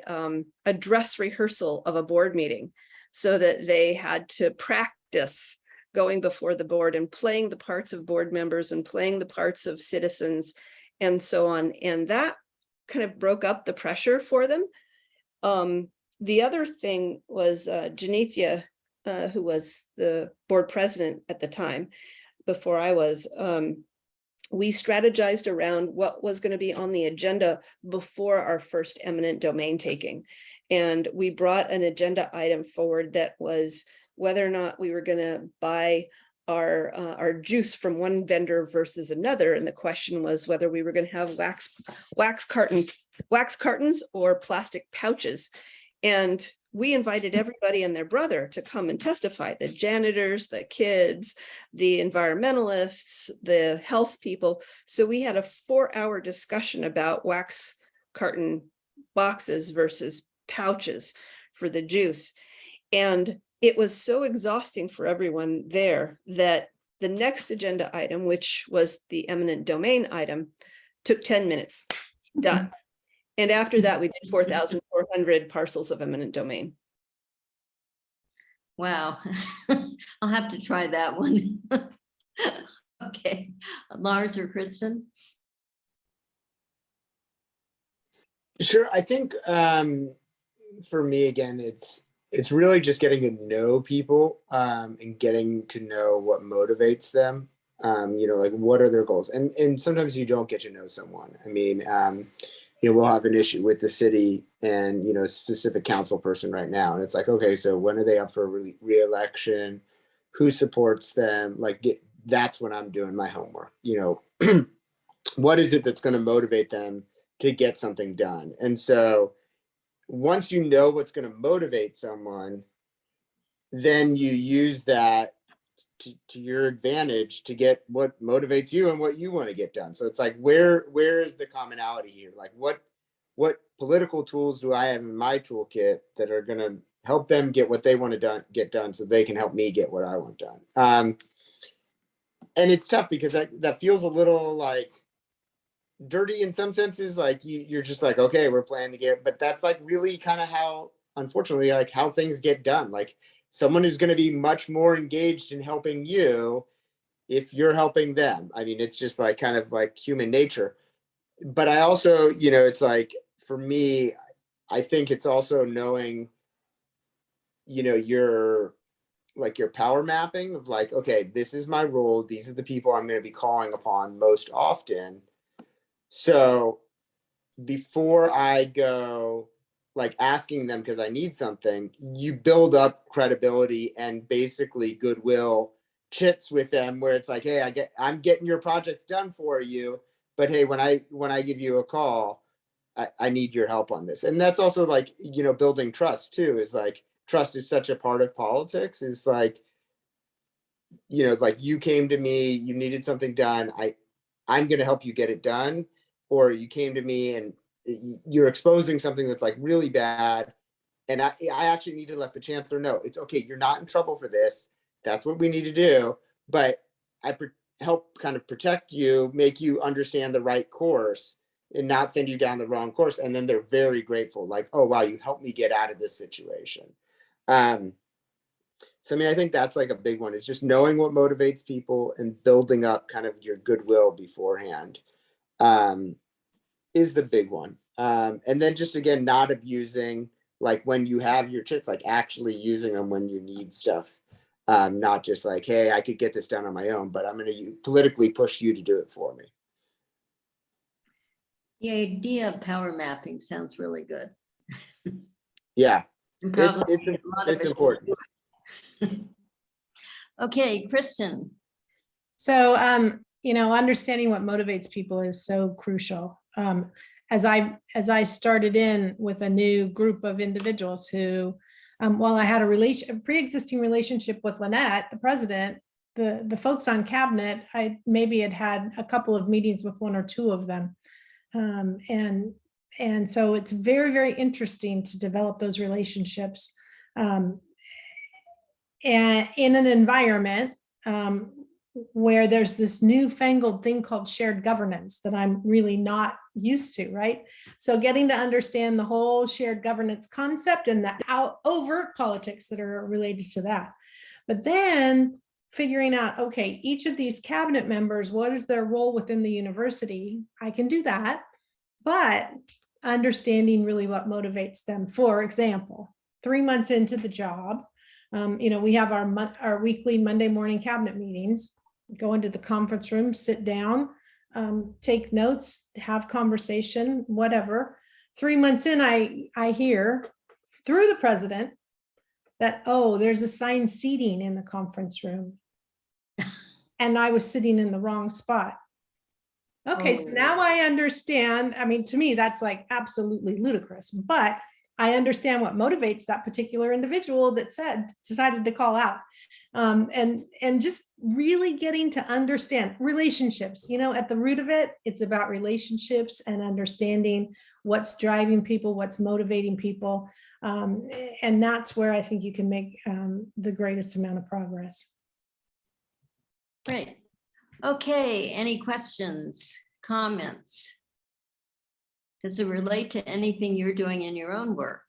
dress rehearsal of a board meeting so that they had to practice going before the board and playing the parts of board members and playing the parts of citizens and so on. And that kind of broke up the pressure for them. The other thing was Janithia, who was the board president at the time, before I was, we strategized around what was going to be on the agenda before our first eminent domain taking. And we brought an agenda item forward that was whether or not we were going to buy our juice from one vendor versus another. And the question was whether we were going to have wax cartons or plastic pouches. And we invited everybody and their brother to come and testify, the janitors, the kids, the environmentalists, the health people. So we had a 4-hour discussion about wax carton boxes versus pouches for the juice. And it was so exhausting for everyone there that the next agenda item, which was the eminent domain item, took 10 minutes, done. And after that, we did 4,400 parcels of eminent domain. Wow. I'll have to try that one. Okay. Lars or Kristen? Sure. I think for me, again, it's really just getting to know people and getting to know what motivates them. Like what are their goals? And sometimes you don't get to know someone. I mean, we'll have an issue with the city and, a specific council person right now. And it's like, okay, so when are they up for re-election? Who supports them? Like, that's when I'm doing my homework. What is it that's going to motivate them to get something done? And so once you know what's going to motivate someone, then you use that to your advantage to get what motivates you and what you want to get done. So it's like, where is the commonality here? Like what political tools do I have in my toolkit that are going to help them get what they want to get done so they can help me get what I want done? And it's tough because that feels a little like dirty in some senses. Like you're just like, okay, we're planning to get, but that's like really kind of how, unfortunately, like how things get done. Like someone is going to be much more engaged in helping you if you're helping them. I mean, it's just like kind of like human nature. But I also, it's like, for me, I think it's also knowing, your power mapping of like, okay, this is my role. These are the people I'm going to be calling upon most often. So before I go like asking them because I need something, you build up credibility and basically goodwill chits with them where it's like, hey, I'm getting your projects done for you. But hey, when I give you a call, I need your help on this. And that's also like, you know, building trust too, is like, trust is such a part of politics, is like, you know, like you came to me, you needed something done. I'm going to help you get it done. Or you came to me and you're exposing something that's like really bad. And I actually need to let the chancellor know it's okay. You're not in trouble for this. That's what we need to do. But I help kind of protect you, make you understand the right course and not send you down the wrong course. And then they're very grateful. Like, oh, wow, you helped me get out of this situation. So, I mean, I think that's like a big one. It's just knowing what motivates people and building up kind of your goodwill beforehand is the big one. And then just, again, not abusing, like when you have your chits, like actually using them when you need stuff. Not just like, hey, I could get this done on my own, but I'm going to politically push you to do it for me. The idea of power mapping sounds really good. Yeah, Probably it's important. Okay, Kristen. So, you know, understanding what motivates people is so crucial. As I started in with a new group of individuals who, while I had a pre-existing relationship with Lynette, the president, the folks on cabinet, I maybe had a couple of meetings with one or two of them. And so it's very, very interesting to develop those relationships and in an environment where there's this newfangled thing called shared governance that I'm really not used to, right? So getting to understand the whole shared governance concept and the overt politics that are related to that. But then figuring out, okay, each of these cabinet members, what is their role within the university? I can do that, but understanding really what motivates them. For example, 3 months into the job, you know, we have our weekly Monday morning cabinet meetings, go into the conference room, sit down, take notes, have conversation, whatever. 3 months in, I hear through the president that, oh, there's assigned seating in the conference room. And I was sitting in the wrong spot. Okay, so now I understand. I mean, to me, that's like absolutely ludicrous, but I understand what motivates that particular individual that decided to call out. And just really getting to understand relationships, you know, at the root of it, it's about relationships and understanding what's driving people, what's motivating people. And that's where I think you can make the greatest amount of progress. Great. Okay, any questions, comments? Does it relate to anything you're doing in your own work?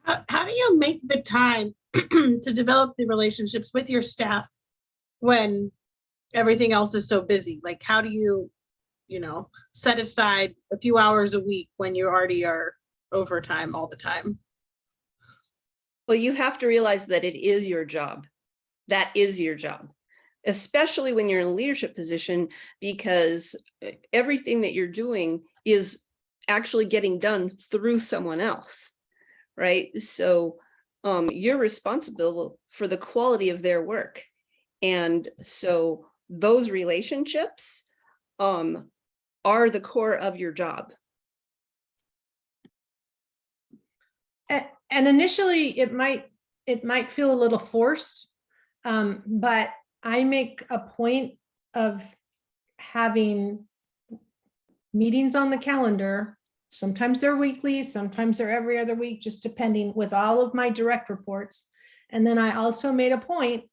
How do you make the time to develop the relationships with your staff when everything else is so busy? Like, how do you, you know, set aside a few hours a week when you already are overtime all the time? Well, you have to realize that it is your job. That is your job, especially when you're in a leadership position, because everything that you're doing is actually getting done through someone else, right? So you're responsible for the quality of their work. And so those relationships are the core of your job. And initially it might feel a little forced, but I make a point of having meetings on the calendar. Sometimes they're weekly, sometimes they're every other week, just depending, with all of my direct reports. And then I also made a point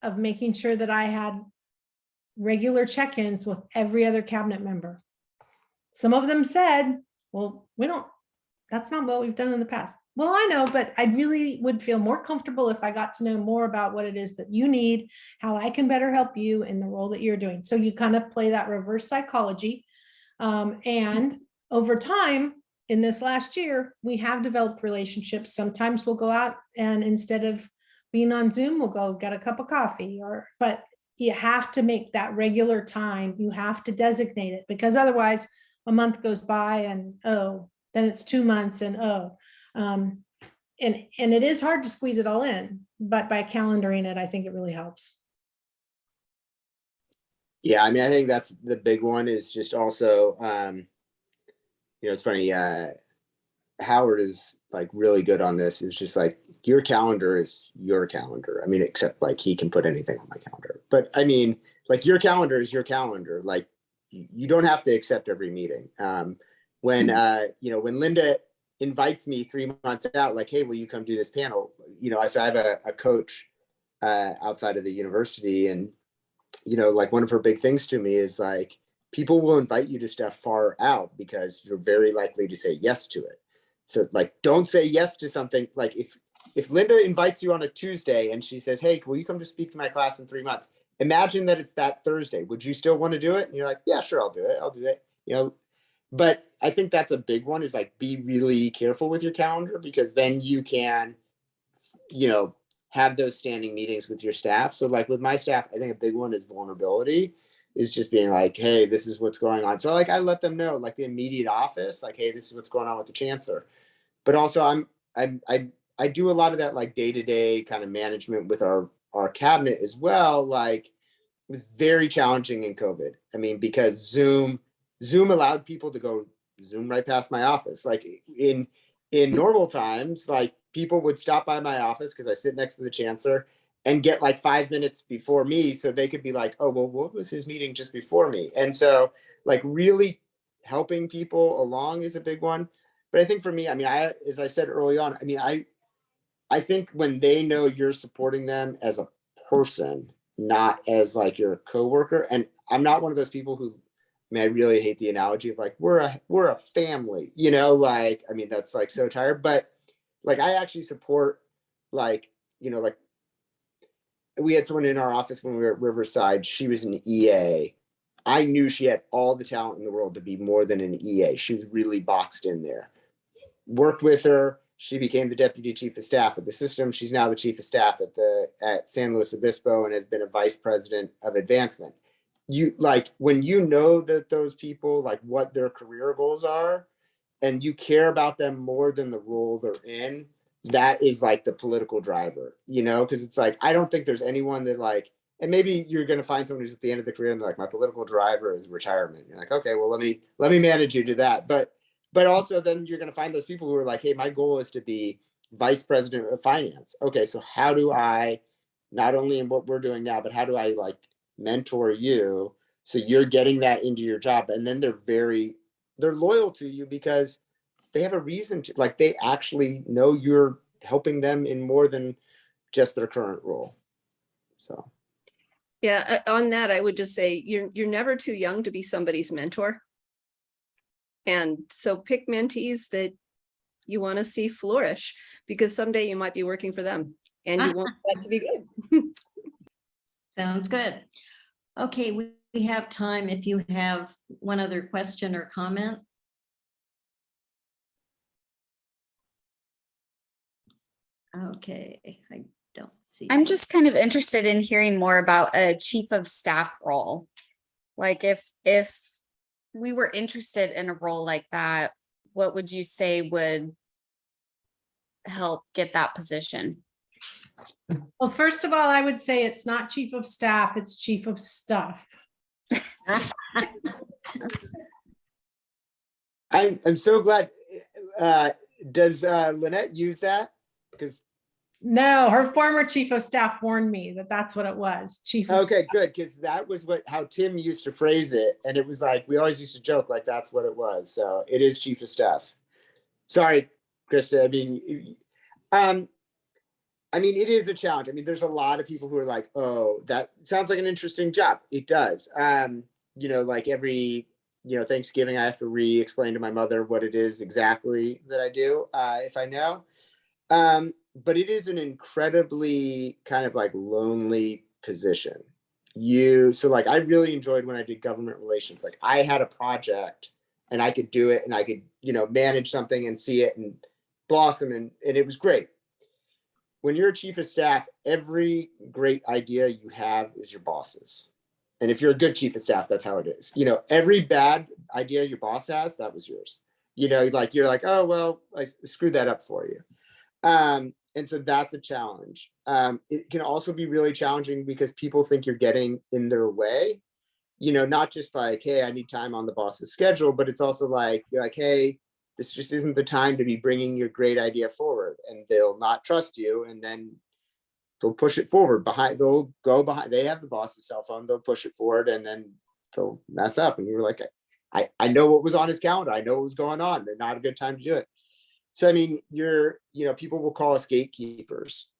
of making sure that I had regular check-ins with every other cabinet member. Some of them said, well, that's not what we've done in the past. Well, I know, but I really would feel more comfortable if I got to know more about what it is that you need, how I can better help you in the role that you're doing. So you kind of play that reverse psychology. And over time, in this last year, we have developed relationships. Sometimes we'll go out and instead of being on Zoom, we'll go get a cup of coffee, but you have to make that regular time. You have to designate it, because otherwise a month goes by and, oh, then it's 2 months and, oh, and it is hard to squeeze it all in, but by calendaring it, I think it really helps. Yeah, I mean, I think that's the big one, is just also it's funny, Howard is like really good on this. It's just like your calendar is your calendar. I mean, except like he can put anything on my calendar. But I mean, like your calendar is your calendar. Like you don't have to accept every meeting. When Linda invites me 3 months out, like, hey, will you come do this panel? I have a coach outside of the university, and like one of her big things to me is like, people will invite you to stuff far out because you're very likely to say yes to it. So like, don't say yes to something. Like if Linda invites you on a Tuesday and she says, hey, will you come to speak to my class in 3 months? Imagine that it's that Thursday. Would you still want to do it? And you're like, yeah, sure, I'll do it. But I think that's a big one, is like, be really careful with your calendar, because then you can, have those standing meetings with your staff. So like with my staff, I think a big one is vulnerability, is just being like, hey, this is what's going on. So like, I let them know, like the immediate office, like, hey, this is what's going on with the chancellor. But also I do a lot of that like day-to-day kind of management with our cabinet as well. Like, it was very challenging in COVID. I mean, because Zoom allowed people to go Zoom right past my office. Like in normal times, like people would stop by my office because I sit next to the chancellor and get like 5 minutes before me, so they could be like, oh, well, what was his meeting just before me? And so like really helping people along is a big one. But I think for me, I mean, as I said early on, I mean, I think when they know you're supporting them as a person, not as like your coworker, and I'm not one of those people who, I mean, I really hate the analogy of like, we're a family, like, I mean, that's like so tired, but like, I actually support, like, like we had someone in our office when we were at Riverside, she was an EA. I knew she had all the talent in the world to be more than an EA. She was really boxed in there. Worked with her. She became the deputy chief of staff at the system. She's now the chief of staff at San Luis Obispo and has been a vice president of advancement. You like, when you know that those people, like what their career goals are, and you care about them more than the role they're in, that is like the political driver, because it's like, I don't think there's anyone that like, and maybe you're going to find someone who's at the end of the career and they're like, my political driver is retirement. You're like, okay, well, let me manage you to that. But also then you're going to find those people who are like, hey, my goal is to be vice president of finance. Okay, so how do I, not only in what we're doing now, but how do I like mentor you so you're getting that into your job? And then they're loyal to you because they have a reason to, like, they actually know you're helping them in more than just their current role. So. Yeah, on that, I would just say you're never too young to be somebody's mentor. And so pick mentees that you want to see flourish, because someday you might be working for them and you want that to be good. Sounds good. Okay, we have time if you have one other question or comment. Okay, I don't see. I'm just kind of interested in hearing more about a chief of staff role. Like if we were interested in a role like that, what would you say would help get that position? Well, first of all, I would say it's not chief of staff, it's chief of stuff. I'm so glad. Does Lynette use that? Because no, her former chief of staff warned me that that's what it was. Chief of okay, good, because that was how Tim used to phrase it, and it was like we always used to joke like that's what it was. So it is chief of staff. Sorry, Krista. I mean, it is a challenge. I mean, there's a lot of people who are like, "Oh, that sounds like an interesting job." It does. Like every Thanksgiving, I have to re-explain to my mother what it is exactly that I do, if I know. But it is an incredibly kind of like lonely position. So like, I really enjoyed when I did government relations. Like I had a project and I could do it and I could, manage something and see it and blossom and it was great. When you're a chief of staff, every great idea you have is your boss's. And if you're a good chief of staff, that's how it is. Every bad idea your boss has, that was yours. Like you're like, oh, well, I screwed that up for you. And so that's a challenge. It can also be really challenging because people think you're getting in their way. not just like, hey, I need time on the boss's schedule, but it's also like, you're like, hey, this just isn't the time to be bringing your great idea forward, and they'll not trust you, and then they'll push it forward they'll go behind, they have the boss's cell phone, they'll push it forward, and then they'll mess up. And you were like, I know what was on his calendar, I know what was going on, they're not a good time to do it. So, I mean, people will call us gatekeepers.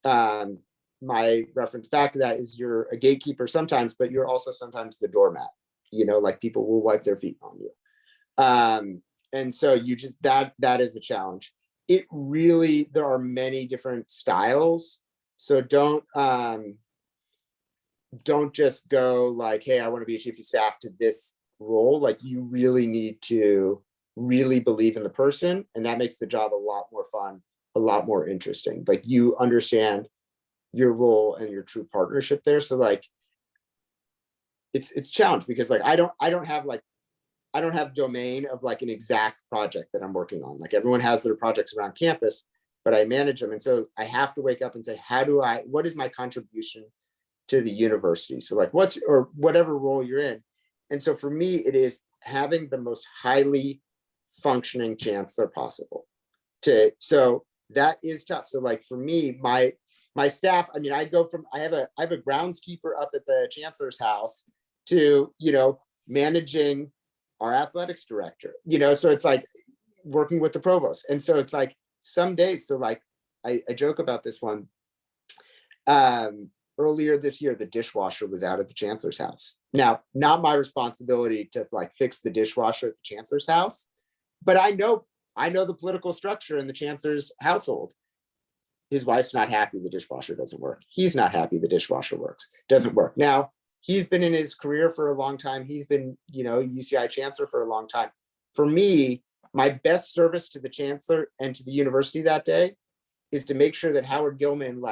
My reference back to that is you're a gatekeeper sometimes, but you're also sometimes the doormat, like people will wipe their feet on you. And so that is a challenge. There are many different styles. So don't just go like, hey, I want to be a chief of staff to this role. Like, you really need to really believe in the person, and that makes the job a lot more fun, a lot more interesting. Like, you understand your role and your true partnership there. So like, it's challenged because like, I don't have domain of like an exact project that I'm working on. Like, everyone has their projects around campus, but I manage them. And so I have to wake up and say, what is my contribution to the university? So like, or whatever role you're in. And so for me, it is having the most highly functioning chancellor possible. So that is tough. So like, for me, my staff, I mean, I have a groundskeeper up at the chancellor's house to, managing our athletics director, so it's like working with the provost. And so it's like some days, so like I joke about this one. Earlier this year, the dishwasher was out at the chancellor's house. Now, not my responsibility to like fix the dishwasher at the chancellor's house, but I know the political structure in the chancellor's household. His wife's not happy the dishwasher doesn't work. He's not happy the dishwasher doesn't work. Now, he's been in his career for a long time. He's been, UCI chancellor for a long time. For me, my best service to the chancellor and to the university that day is to make sure that Howard Gilman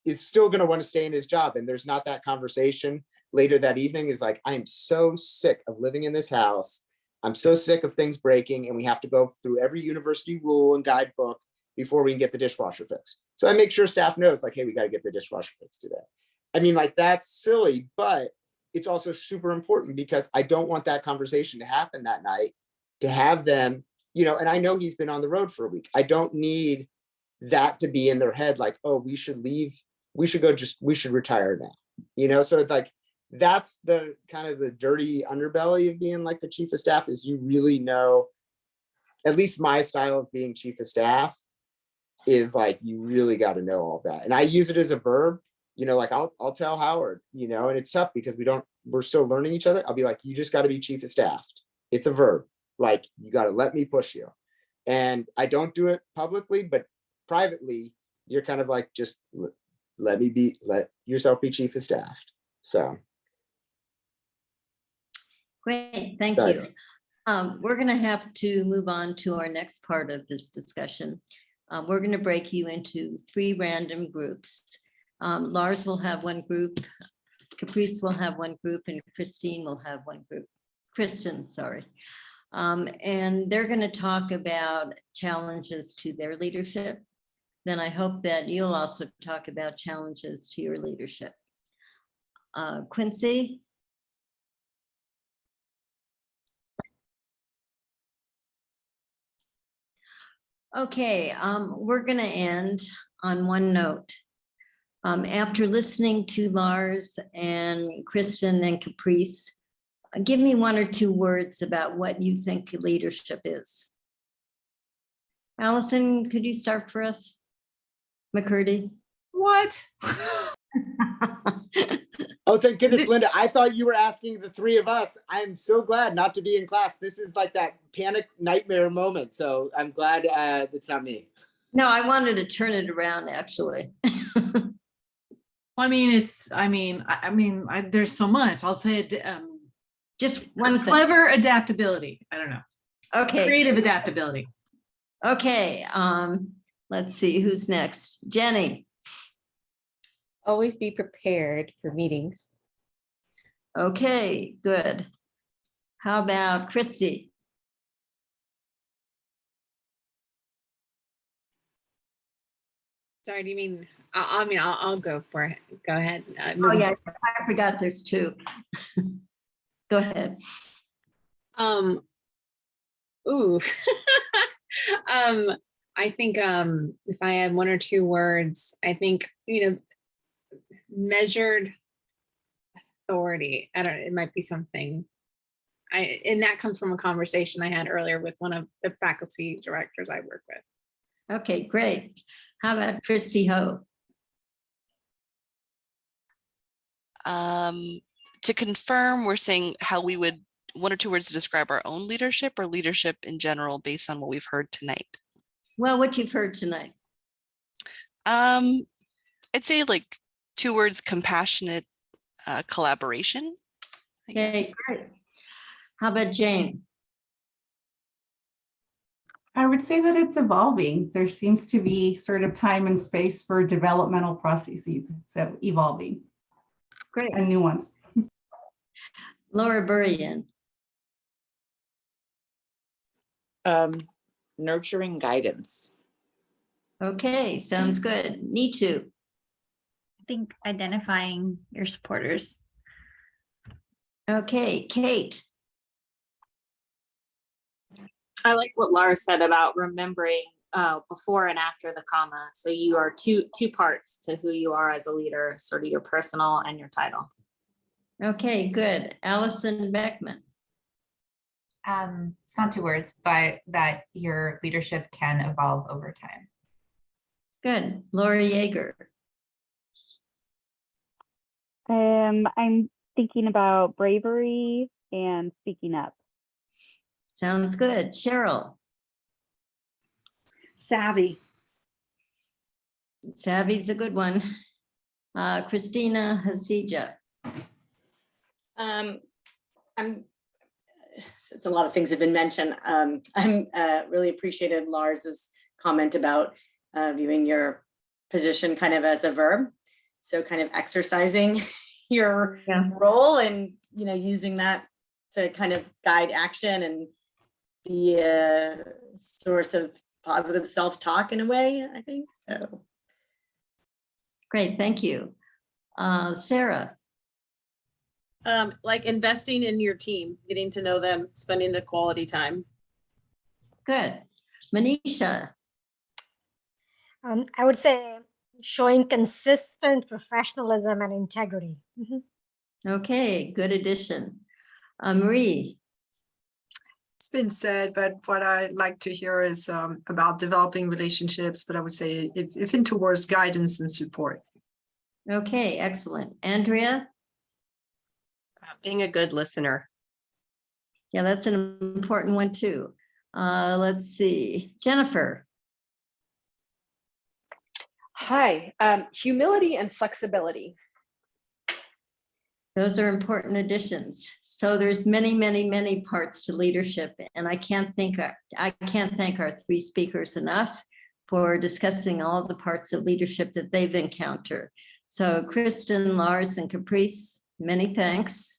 is still going to want to stay in his job. And there's not that conversation later that evening is like, I am so sick of living in this house. I'm so sick of things breaking, and we have to go through every university rule and guidebook before we can get the dishwasher fixed. So I make sure staff knows like, hey, we got to get the dishwasher fixed today. I mean, like, that's silly, but it's also super important because I don't want that conversation to happen that night, to have them, and I know he's been on the road for a week. I don't need that to be in their head, like, oh, we should leave. We should retire now, so like, that's the kind of the dirty underbelly of being like the chief of staff, is you really know, at least my style of being chief of staff is like, you really got to know all that. And I use it as a verb, like I'll tell Howard, and it's tough because we're still learning each other. I'll be like, you just got to be chief of staff. It's a verb. Like, you got to let me push you. And I don't do it publicly, but privately, you're kind of like, just let yourself be chief of staff. So. Great, thank you. We're going to have to move on to our next part of this discussion. We're going to break you into 3 random groups. Lars will have one group, Caprice will have one group, and Kristen will have one group. Kristen, sorry. And they're going to talk about challenges to their leadership. Then I hope that you'll also talk about challenges to your leadership. Quincy? Okay, we're going to end on one note. After listening to Lars and Kristen and Caprice, give me 1 or 2 words about what you think leadership is. Allison, could you start for us? McCurdy? What? Oh, thank goodness, Linda. I thought you were asking the 3 of us. I'm so glad not to be in class. This is like that panic nightmare moment. So I'm glad it's not me. No, I wanted to turn it around, actually. I mean, there's so much. I'll say it. Just one thing. Clever adaptability. I don't know. Okay. Creative adaptability. Okay. Let's see who's next. Jenny. Always be prepared for meetings. Okay, good. How about Christy? Sorry, do you mean, I'll go for it. Go ahead. Oh yeah, I forgot there's 2. Go ahead. Ooh. I think if I had one or two words, I think, measured authority. I don't know, it might be something. And that comes from a conversation I had earlier with one of the faculty directors I work with. Okay, great. How about Christy Ho? To confirm, we're saying how we would, one or two words to describe our own leadership or leadership in general based on what we've heard tonight. Well, what you've heard tonight. I'd say like 2 words, compassionate collaboration. Okay, great. How about Jane? I would say that it's evolving. There seems to be sort of time and space for developmental processes. So evolving. Great. And nuance. Laura Burian. Nurturing guidance. Okay, sounds good. Nitu. I think identifying your supporters. Okay, Kate. I like what Laura said about remembering before and after the comma. So you are two parts to who you are as a leader, sort of your personal and your title. Okay, good. Allison Beckman. It's not 2 words, but that your leadership can evolve over time. Good. Laura Yeager. I'm thinking about bravery and speaking up. Sounds good. Cheryl. Savvy. Savvy's a good one. Christina Hasija. Since a lot of things have been mentioned, I'm really appreciative Lars's comment about viewing your position kind of as a verb. So kind of exercising your role and, using that to kind of guide action and be a source of positive self-talk in a way, I think. So. Great, thank you. Sarah. Like investing in your team, getting to know them, spending the quality time. Good. Manisha. I would say showing consistent professionalism and integrity. Okay, good addition. Marie. It's been said, but what I like to hear is about developing relationships, but I would say if in towards guidance and support. Okay, excellent. Andrea? Being a good listener. Yeah, that's an important one too. Let's see. Jennifer. Hi, humility and flexibility. Those are important additions. So there's many, many, many parts to leadership, and I can't thank our 3 speakers enough for discussing all the parts of leadership that they've encountered. So Kristen, Lars, and Caprice, many thanks.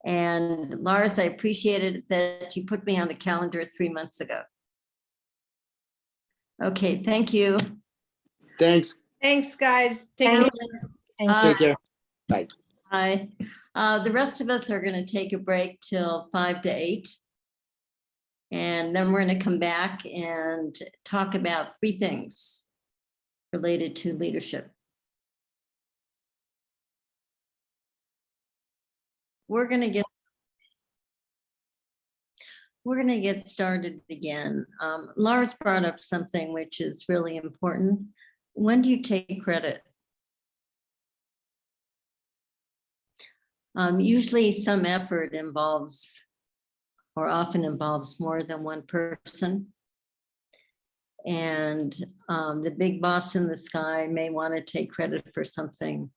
And Lars, I appreciated that you put me on the calendar 3 months ago. Okay, thank you. Thanks. Thanks, guys. Take care. Take care. Bye. Bye. The rest of us are going to take a break till 5 to 8. And then we're going to come back and talk about 3 things related to leadership. We're going to get started again. Lars brought up something which is really important. When do you take credit? Usually some effort involves, or often involves, more than one person. And the big boss in the sky may want to take credit for something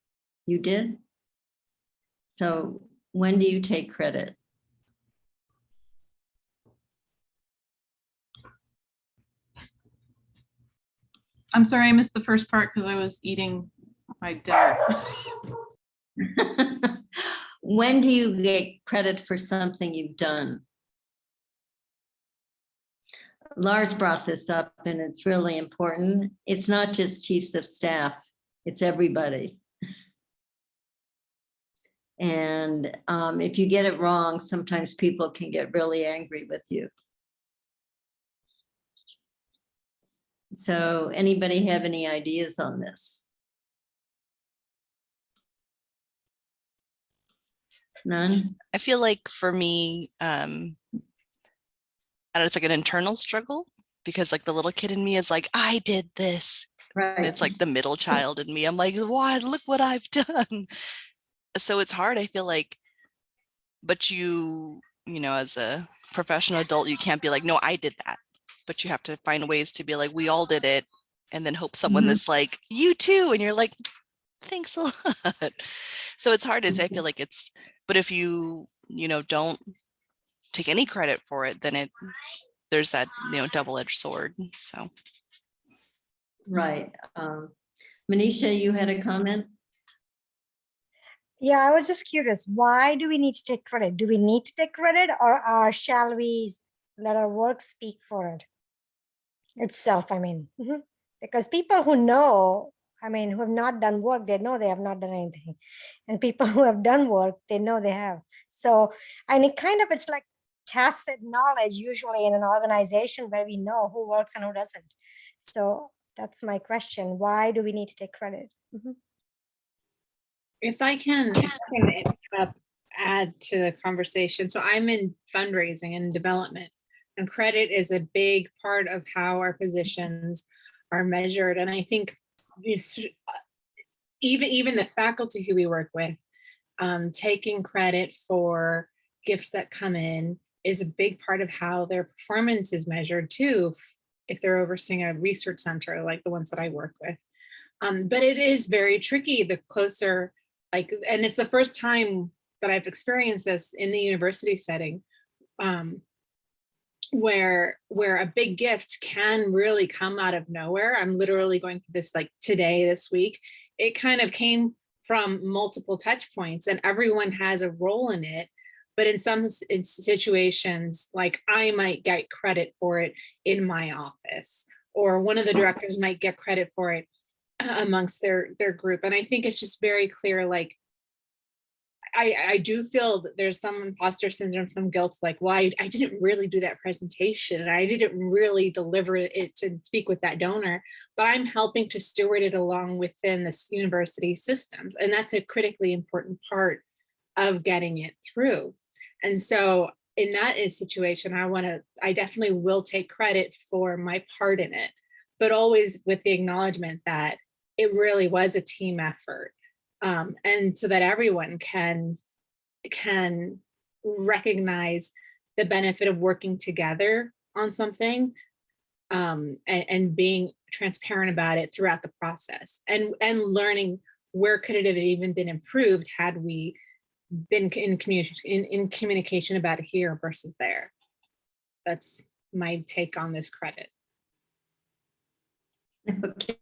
you did. So when do you take credit? I'm sorry, I missed the first part because I was eating my dinner. When do you get credit for something you've done? Lars brought this up and it's really important. It's not just chiefs of staff, it's everybody. And if you get it wrong, sometimes people can get really angry with you. So anybody have any ideas on this? None? I feel like for me, I don't know, it's like an internal struggle because like the little kid in me is like, I did this. Right. And it's like the middle child in me. I'm like, why? Look what I've done. So it's hard, I feel like, but you know, as a professional adult, you can't be like, no, I did that. But you have to find ways to be like, we all did it. And then hope someone that's like, you too. And you're like, thanks a lot. So it's hard. I feel like it's, but if you know, don't take any credit for it, then there's that, you know, double-edged sword. So. Right. Manisha, you had a comment? Yeah, I was just curious. Why do we need to take credit? Do we need to take credit, or shall we let our work speak for it itself? I mean, because people who know, I mean, who have not done work, they know they have not done anything. And people who have done work, they know they have. So, and it's like tacit knowledge usually in an organization where we know who works and who doesn't. So that's my question. Why do we need to take credit? If I can add to the conversation. So I'm in fundraising and development, and credit is a big part of how our positions are measured. And I think even the faculty who we work with, taking credit for gifts that come in is a big part of how their performance is measured too, if they're overseeing a research center like the ones that I work with. But it is very tricky the closer, and it's the first time that I've experienced this in the university setting, where a big gift can really come out of nowhere. I'm literally going through this this week. It kind of came from multiple touch points, and everyone has a role in it. But in some situations, like I might get credit for it in my office, or one of the directors might get credit for it amongst their group. And I think it's just very clear, like, I do feel that there's some imposter syndrome, some guilt, like, why I didn't really do that presentation and I didn't really deliver it to speak with that donor, but I'm helping to steward it along within this university systems. And that's a critically important part of getting it through. And so in that situation, I definitely will take credit for my part in it, but always with the acknowledgement that it really was a team effort. And so that everyone can recognize the benefit of working together on something, and being transparent about it throughout the process, and learning where could it have even been improved had we been in communication about it here versus there. That's my take on this credit. Okay.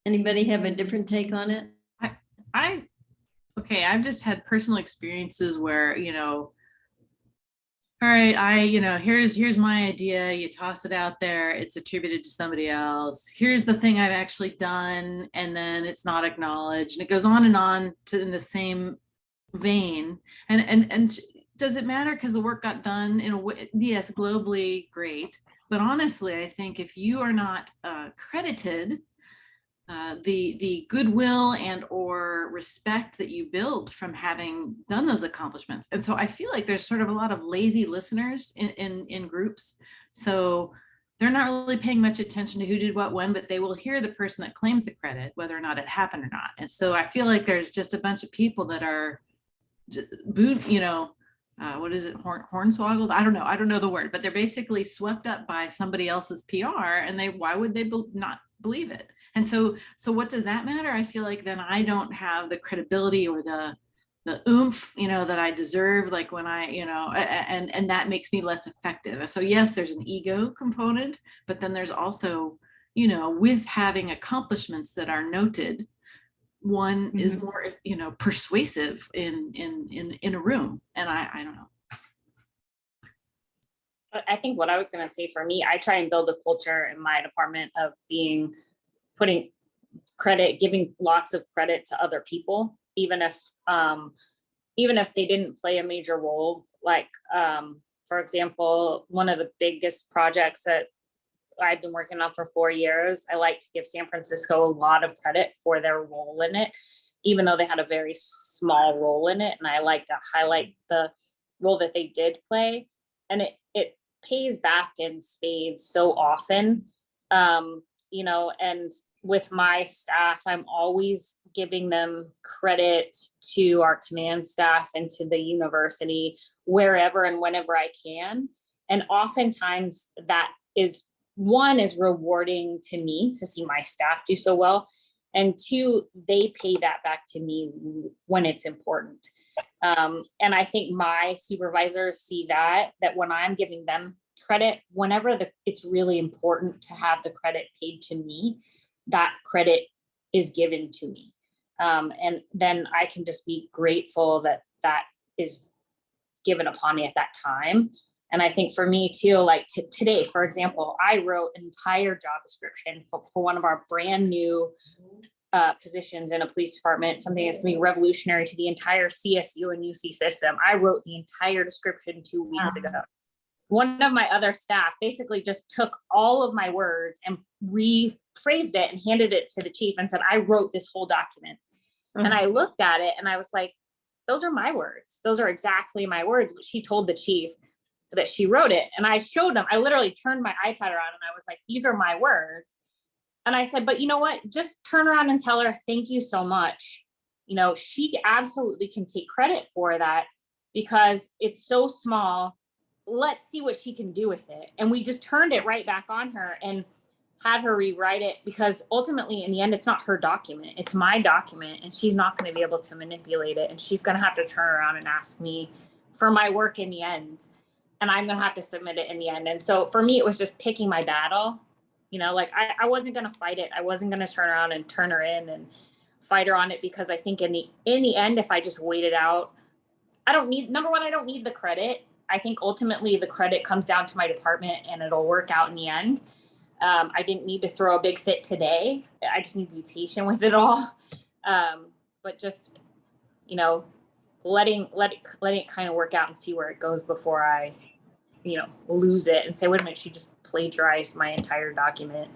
Anybody have a different take on it? Okay, I've just had personal experiences where, all right, here's my idea, you toss it out there, it's attributed to somebody else. Here's the thing I've actually done, and then it's not acknowledged. And it goes on and on in the same vein. And does it matter because the work got done in a way? Yes, globally, great. But honestly, I think if you are not credited, the goodwill and or respect that you build from having done those accomplishments. And so I feel like there's sort of a lot of lazy listeners in groups. So they're not really paying much attention to who did what when, but they will hear the person that claims the credit, whether or not it happened or not. And so I feel like there's just a bunch of people that are what is it, hornswoggled? I don't know the word, but they're basically swept up by somebody else's PR, and why would they not believe it? And so what does that matter? I feel like then I don't have the credibility or the oomph, that I deserve, like when and that makes me less effective. So yes, there's an ego component, but then there's also, with having accomplishments that are noted, one is more, persuasive in a room. And I don't know. I think what I was going to say, for me, I try and build a culture in my department of putting credit, giving lots of credit to other people, even if even if they didn't play a major role, like, for example, one of the biggest projects that I've been working on for 4 years, I like to give San Francisco a lot of credit for their role in it, even though they had a very small role in it. And I like to highlight the role that they did play. And it pays back in spades so often, you know, and with my staff, I'm always giving them credit to our command staff and to the university wherever and whenever I can. And oftentimes that is, one, is rewarding to me to see my staff do so well. And two, they pay that back to me when it's important. And I think my supervisors see that when I'm giving them credit, whenever it's really important to have the credit paid to me, that credit is given to me. And then I can just be grateful that that is given upon me at that time. And I think for me too, like today, for example, I wrote an entire job description for one of our brand new positions in a police department, something that's going to be revolutionary to the entire CSU and UC system. I wrote the entire description 2 weeks ago. One of my other staff basically just took all of my words and rephrased it and handed it to the chief and said, I wrote this whole document. And I looked at it and I was like, those are my words. Those are exactly my words. But she told the chief that she wrote it. And I showed him, I literally turned my iPad around and I was like, these are my words. And I said, but you know what? Just turn around and tell her, thank you so much. You know, she absolutely can take credit for that because it's so small. Let's see what she can do with it. And we just turned it right back on her and had her rewrite it, because ultimately in the end, it's not her document, it's my document, and she's not going to be able to manipulate it. And she's going to have to turn around and ask me for my work in the end. And I'm going to have to submit it in the end. And so for me, it was just picking my battle. You know, like I wasn't going to fight it. I wasn't going to turn around and turn her in and fight her on it, because I think in the end, if I just wait it out, I don't need the credit. I think ultimately the credit comes down to my department and it'll work out in the end. I didn't need to throw a big fit today. I just need to be patient with it all. But just, you know, letting it kind of work out and see where it goes before I, you know, lose it and say, wait a minute, she just plagiarized my entire document.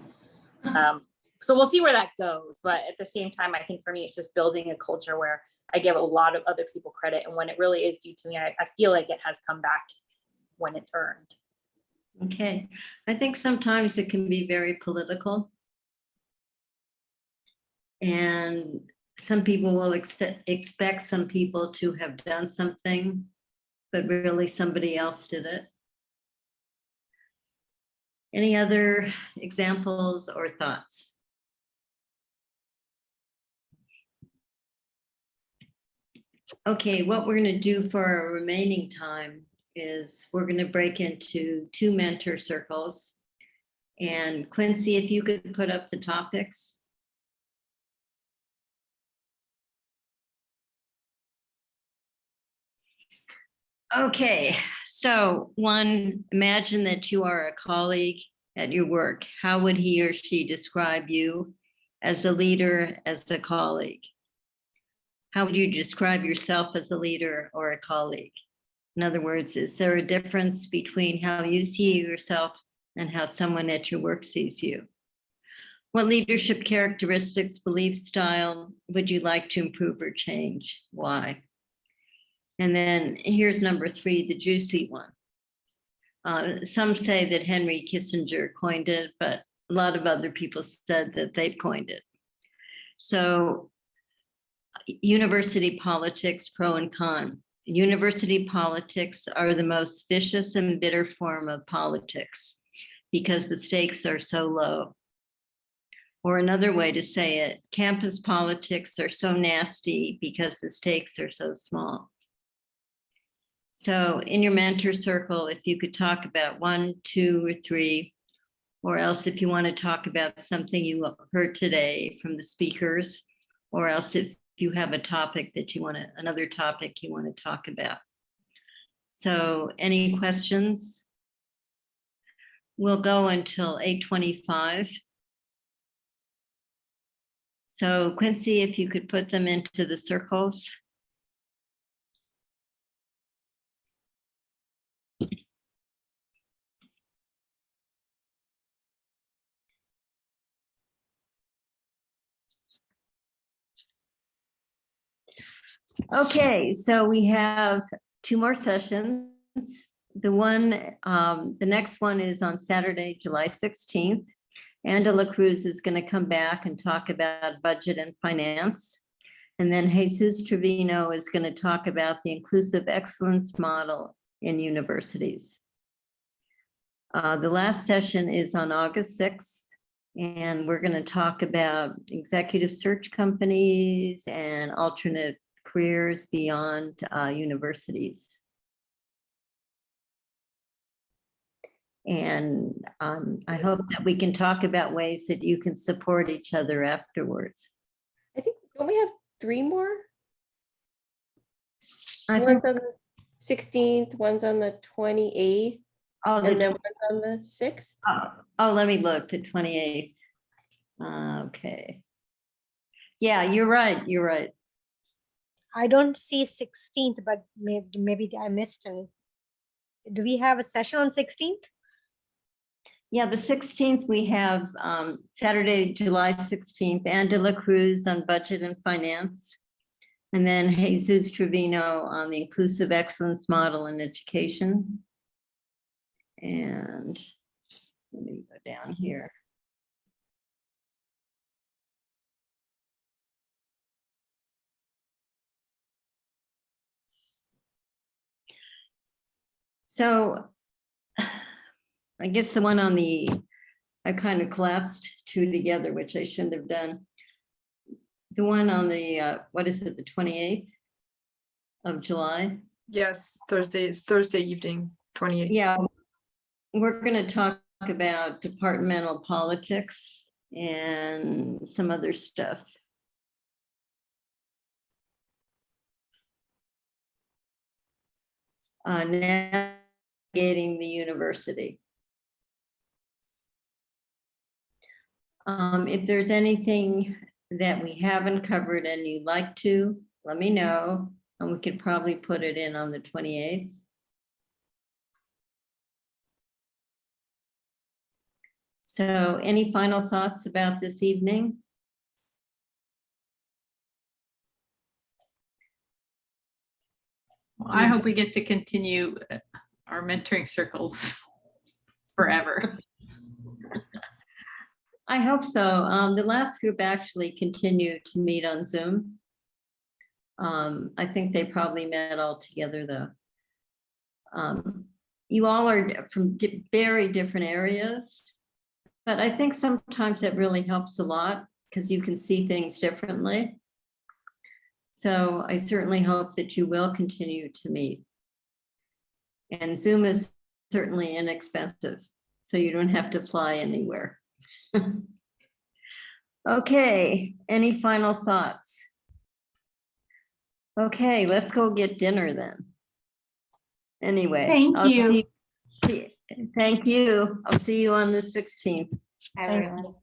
So we'll see where that goes. But at the same time, I think for me, it's just building a culture where I give a lot of other people credit. And when it really is due to me, I feel like it has come back when it's earned. Okay. I think sometimes it can be very political. And some people will expect some people to have done something, but really somebody else did it. Any other examples or thoughts? Okay, what we're going to do for our remaining time is we're going to break into 2 mentor circles. And Quincy, if you could put up the topics. Okay, so 1, imagine that you are a colleague at your work. How would he or she describe you as a leader, as a colleague? How would you describe yourself as a leader or a colleague? In other words, is there a difference between how you see yourself and how someone at your work sees you? What leadership characteristics, belief style would you like to improve or change? Why? And then here's number 3, the juicy one. Some say that Henry Kissinger coined it, but a lot of other people said that they've coined it. So university politics, pro and con. University politics are the most vicious and bitter form of politics because the stakes are so low. Or another way to say it, campus politics are so nasty because the stakes are so small. So in your mentor circle, if you could talk about 1, 2, or 3, or else if you want to talk about something you heard today from the speakers, or else if you have a topic that you want to, another topic you want to talk about. So any questions? We'll go until 8:25. So Quincy, if you could put them into the circles. Okay, so we have 2 more sessions. The next one is on Saturday, July 16th. Angela Cruz is going to come back and talk about budget and finance. And then Jesus Trevino is going to talk about the inclusive excellence model in universities. The last session is on August 6th, and we're going to talk about executive search companies and alternate careers beyond universities. And I hope that we can talk about ways that you can support each other afterwards. I think, don't we have 3 more? I One's think, on the 16th, one's on the 28th, oh, and then one's on the 6th. oh, let me look, the 28th. Okay. Yeah, you're right, you're right. I don't see 16th, but maybe I missed any. Do we have a session on 16th? Yeah, the 16th, we have Saturday, July 16th, Angela Cruz on budget and finance. And then Jesus Trevino on the inclusive excellence model in education. And let me go down here. So I guess the one on I kind of collapsed 2 together, which I shouldn't have done. The one on the, what is it, the 28th of July? Yes, Thursday. It's Thursday evening, 28th. Yeah, we're going to talk about departmental politics and some other stuff. Navigating the university. If there's anything that we haven't covered and you'd like to, let me know, and we could probably put it in on the 28th. So any final thoughts about this evening? Well, I hope we get to continue our mentoring circles forever. I hope so. The last group actually continued to meet on Zoom. I think they probably met all together though. You all are from very different areas, but I think sometimes that really helps a lot because you can see things differently. So I certainly hope that you will continue to meet. And Zoom is certainly inexpensive, so you don't have to fly anywhere. Okay, any final thoughts? Okay, let's go get dinner then. Anyway. Thank you. Thank you. I'll see you on the 16th. Everyone.